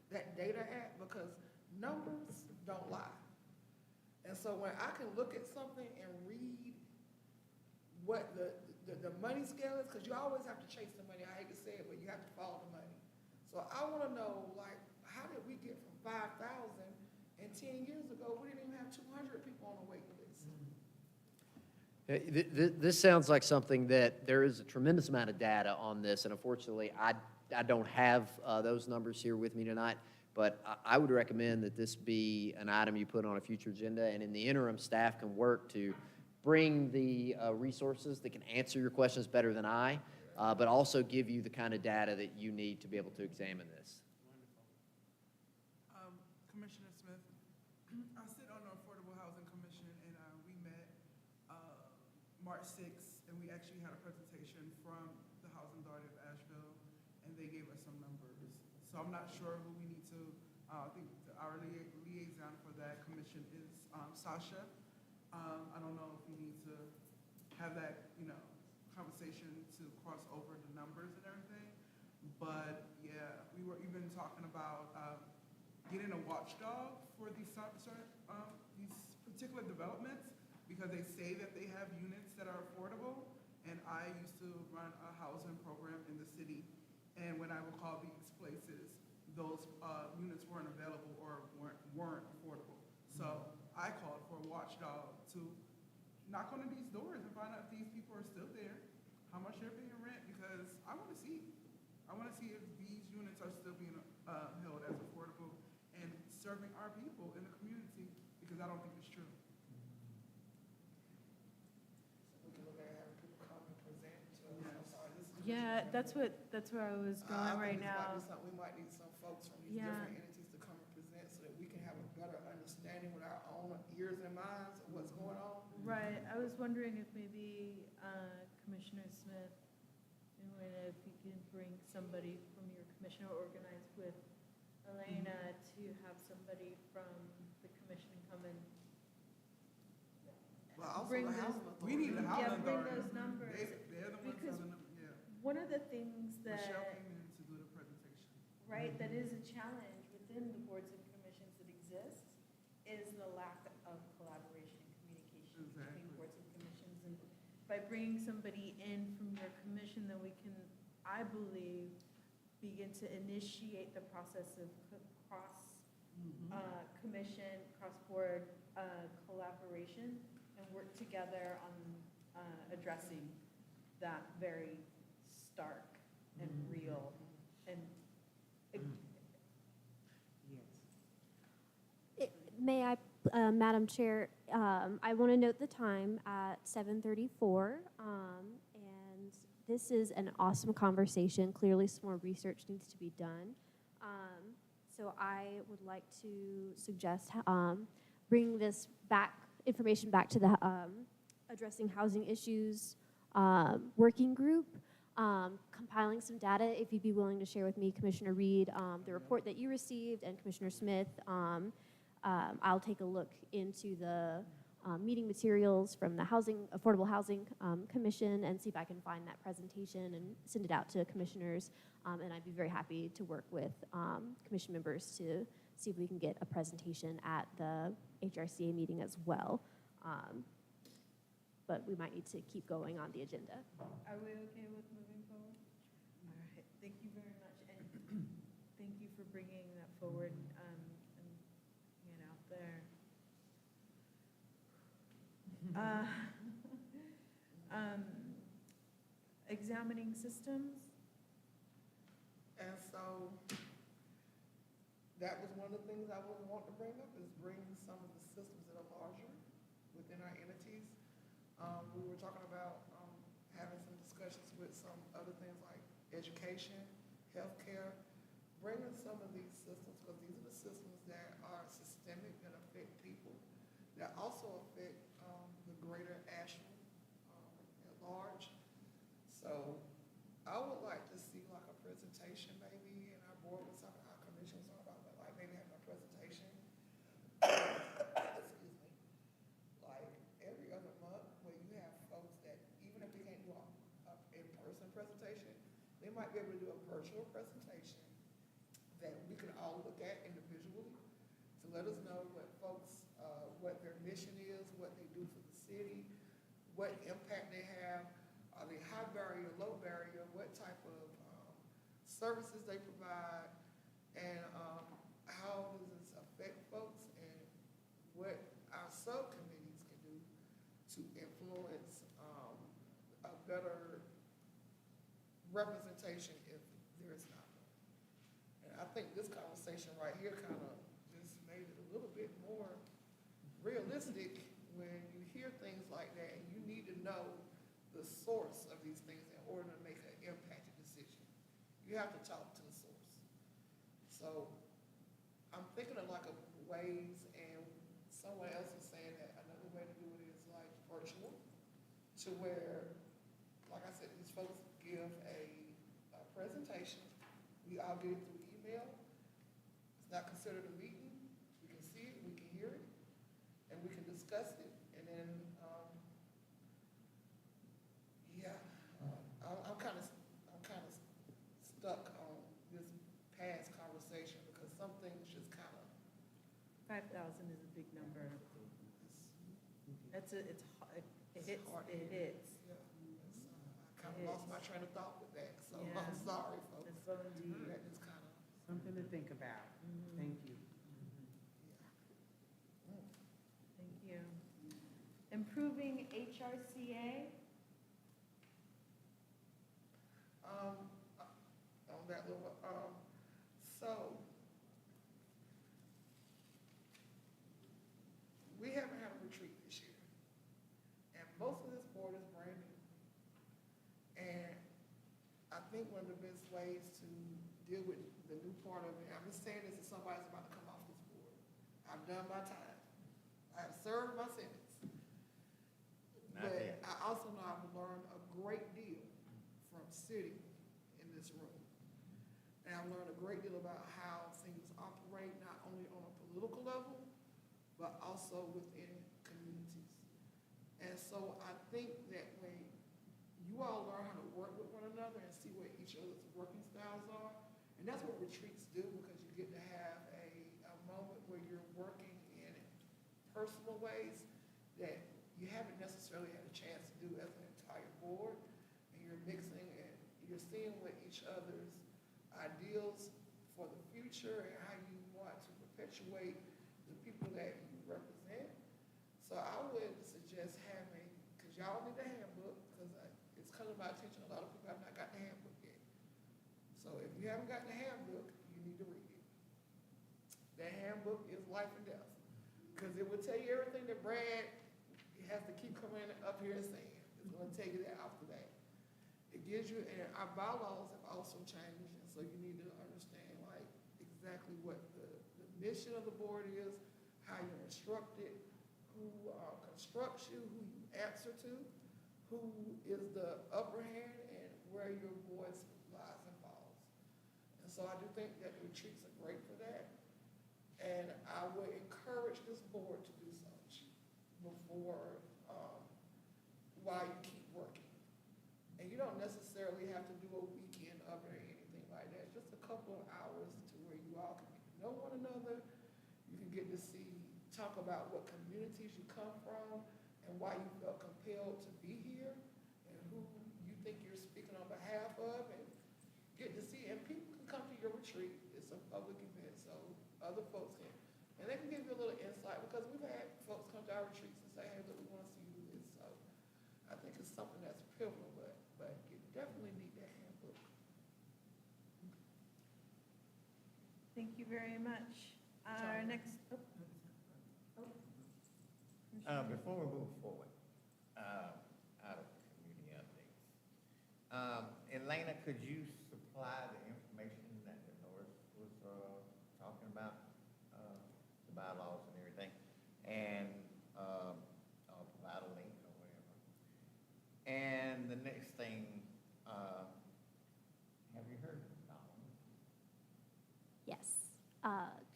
that data at? Because numbers don't lie. And so when I can look at something and read what the money scale is, because you always have to chase the money, I hate to say it, but you have to follow the money. So I want to know, like, how did we get from 5,000 and 10 years ago, we didn't even have 200 people on the waiting list? This sounds like something that there is a tremendous amount of data on this, and unfortunately, I don't have those numbers here with me tonight, but I would recommend that this be an item you put on a future agenda, and in the interim, staff can work to bring the resources that can answer your questions better than I, but also give you the kind of data that you need to be able to examine this. Commissioner Smith, I sit on the Affordable Housing Commission, and we met March 6th, and we actually had a presentation from the Housing Authority of Asheville, and they gave us some numbers. So I'm not sure who we need to, I think our liaison for that commission is Sasha. I don't know if we need to have that, conversation to cross over the numbers and everything. But yeah, we were even talking about getting a watchdog for these particular developments, because they say that they have units that are affordable. And I used to run a housing program in the city. And when I would call these places, those units weren't available or weren't affordable. So I called for a watchdog to knock on these doors and find out if these people are still there, how much they're paying rent, because I want to see. I want to see if these units are still being held as affordable and serving our people in the community, because I don't think it's true. We can look at having people come and present to us. I'm sorry, this is. Yeah, that's where I was I going right think this now. might be something, we might need some folks from these Yeah. different entities to come and present so that we can have a better understanding with our own ears and minds of what's going on. Right, I was wondering if maybe Commissioner Smith, if you can bring somebody from your commission or organize with Elena to have somebody from the commission come and But also bring the those, housing authority. We need the yeah, housing bring authority. those numbers. They're the ones Because having them, yeah. One of the things Michelle that, came in to do the presentation. right, that is a challenge within the boards and commissions that exist is the lack of collaboration and communication between Exactly. boards and commissions. And by bringing somebody in from your commission, then we can, I believe, begin to initiate the process of commission, cross-board collaboration, and work together on addressing that very stark and real and Yes. May I, Madam Chair, I want to note the time at 7:34, and this is an awesome conversation. Clearly, some more research needs to be done. So I would like to suggest bring this information back to the Addressing Housing Issues working group, compiling some data, if you'd be willing to share with me, Commissioner Reed, the report that you received, and Commissioner Smith. I'll take a look into the meeting materials from the Affordable Housing Commission and see if I can find that presentation and send it out to commissioners. And I'd be very happy to work with commission members to see if we can get a presentation at the HRCA meeting as well. But we might need to keep going on the agenda. Are we okay with moving forward? All right, thank you very much, and thank you for bringing that forward, and hanging out there. Examining systems? And so that was one of the things I would want to bring up, is bring some of the systems that are larger within our entities. We were talking about having some discussions with some other things like education, healthcare, bringing some of these systems, because these are the systems that are systemic, that affect people, that also affect the greater Asheville at large. So I would like to see like a presentation maybe, and our board was talking, our commission was talking about like maybe having a presentation. Excuse me. Like every other month, where you have folks that, even if they can't do a in-person presentation, they might be able to do a virtual presentation that we can all look at individually to let us know what folks, what their mission is, what they do for the city, what impact they have. Are they high barrier, low barrier? What type of services they provide, and how does this affect folks, and what our subcommittees can do to influence a better representation if there is not one. And I think this conversation right here kind of just made it a little bit more realistic when you hear things like that, and you need to know the source of these things in order to make an impacted decision. You have to talk to the source. So I'm thinking of like a ways, and someone else was saying that another way to do it is like virtual, to where, like I said, these folks give a presentation. We all get it through email. It's not considered a meeting. We can see it, we can hear it, and we can discuss it. And then I'm kind of stuck on this past conversation because some things just kind of. 5,000 is a big number. It hits. Yeah, I kind of lost my train of thought with that, so Yeah. I'm sorry, folks. It's so indeed. That just kind of. Something to think about. Thank you. Thank you. Improving HRCA? On that little, so we haven't had a retreat this year, and most of this board is brand new. And I think one of the best ways to deal with the new part of it, I'm just saying this as somebody's about to come off this board. I've done my time. I have served my sentence. Not But yet. I also know I've learned a great deal from sitting in this room. And I've learned a great deal about how things operate, not only on a political level, but also within communities. And so I think that when you all learn how to work with one another and see what each other's working styles are, and that's what retreats do, because you get to have a moment where you're working in personal ways that you haven't necessarily had a chance to do as an entire board, and you're mixing and you're seeing what each other's ideals for the future and how you want to perpetuate the people that you represent. So I would suggest having, because y'all need the handbook, because it's come to my attention, a lot of people have not got the handbook yet. So if you haven't got the handbook, you need to read it. That handbook is life and death, because it will tell you everything that Brad has to keep coming up here and saying. It's going to tell you that off the bat. It gives you, and our bylaws have also changed, and so you need to understand like exactly what the mission of the board is, how you're instructed, who constructs you, who you answer to, who is the upper hand, and where your voice lies and falls. And so I do think that retreats are great for that, and I would encourage this board to do such before, while you keep working. And you don't necessarily have to do a weekend of it or anything like that. Just a couple of hours to where you all can get to know one another, talk about what communities you come from and why you felt compelled to be here and who you think you're speaking on behalf of, and get to see, and people can come to your retreat. It's a public event, so other folks can, and they can give you a little insight, because we've had folks come to our retreats and say, hey, look, we want to see you do this. So I think it's something that's pivotal, but you definitely need that handbook. Thank you very much. Our next, Before we move forward, out of community updates, Elena, could you supply the information that Dolores was talking about, the bylaws and everything, and I'll provide a link or whatever. And the next thing, have you heard from Donald? Yes.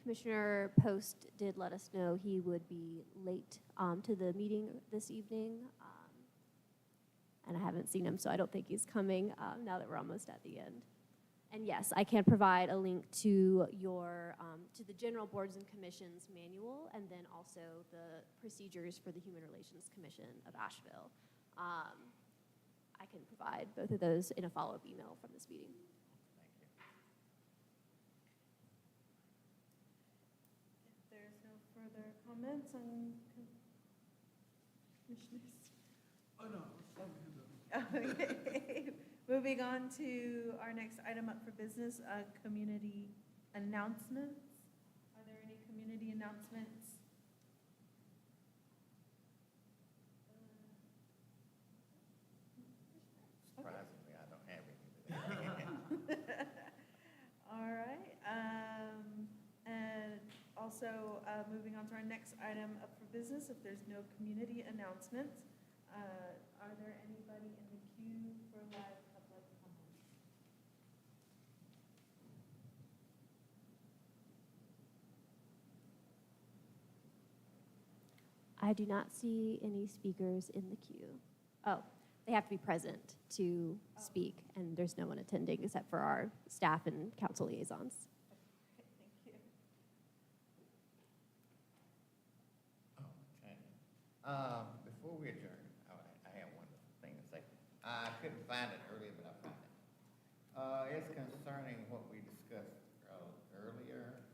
Commissioner Post did let us know he would be late to the meeting this evening. And I haven't seen him, so I don't think he's coming now that we're almost at the end. And yes, I can provide a link to your, to the General Boards and Commissions manual, and then also the procedures for the Human Relations Commission of Asheville. I can provide both of those in a follow-up email from this meeting. if there's no further comments on commissioners. Oh, no. Okay. Moving on to our next item up for business, community announcements. Are there any community announcements? Surprisingly, I don't have any. All right. And also, moving on to our next item up for business, if there's no community announcements, are there anybody in the queue for live public comment? I do not see any speakers in the queue. Oh, they have to be present to speak, and there's no one attending except for our staff and council liaisons. Okay, thank you. Okay. Before we adjourn, I have one thing to say. I couldn't find it earlier, but I found it. It's concerning what we discussed earlier,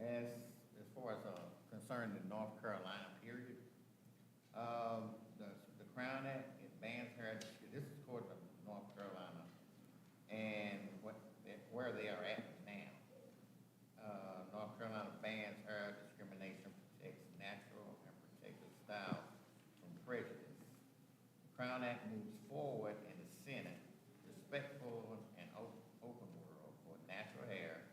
as far as concerning the North Carolina period. The Crown Act, it bans heritage. This is according to North Carolina, and where they are at now. North Carolina bans heritage discrimination, protects natural and protected styles from prejudice. The Crown Act moves forward in the Senate, respectful and open world for natural hair,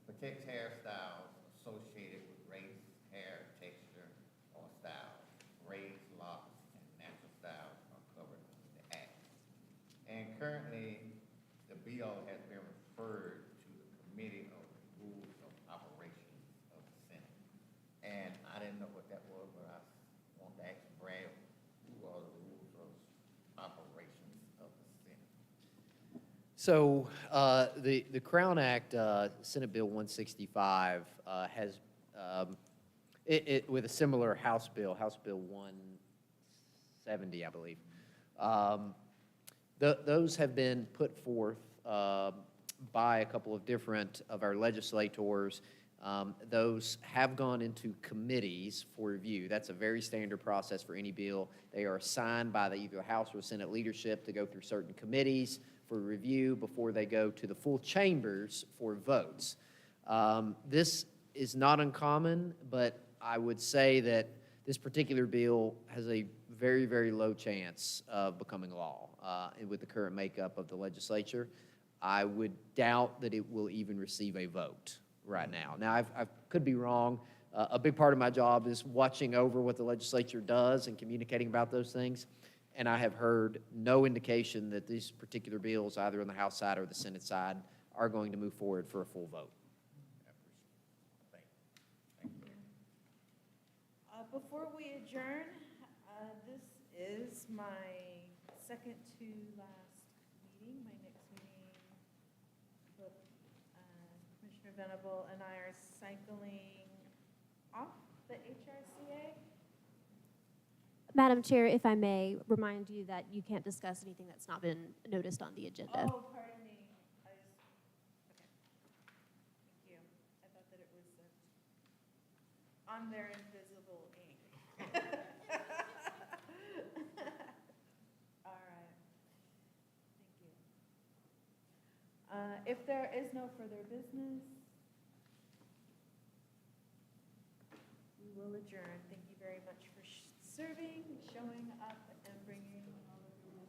protects hairstyles associated with race, hair, texture, or style. Raised locks and natural styles are covered under the Act. And currently, the bill has been referred to the Committee of Rules of Operations of the Senate. And I didn't know what that was, but I want to ask Brad, who are the rules of operations of the Senate? So the Crown Act, Senate Bill 165, has, with a similar House Bill 170, I believe. Those have been put forth by a couple of different of our legislators. Those have gone into committees for review. That's a very standard process for any bill. They are assigned by either House or Senate leadership to go through certain committees for review before they go to the full chambers for votes. This is not uncommon, but I would say that this particular bill has a very, very low chance of becoming law with the current makeup of the legislature. I would doubt that it will even receive a vote right now. Now, I could be wrong. A big part of my job is watching over what the legislature does and communicating about those things. And I have heard no indication that these particular bills, either on the House side or the Senate side, are going to move forward for a full vote. Thank you. Before we adjourn, this is my second to last meeting. My next meeting, both Commissioner Venable and I are cycling off Madam Chair, if I may remind you that you can't discuss anything that's not been noticed on the agenda. Oh, pardon me. I just, okay. Thank you. I thought that it was on their invisible ink. All right. Thank you. If there is no further business, we will adjourn. Thank you very much for serving, showing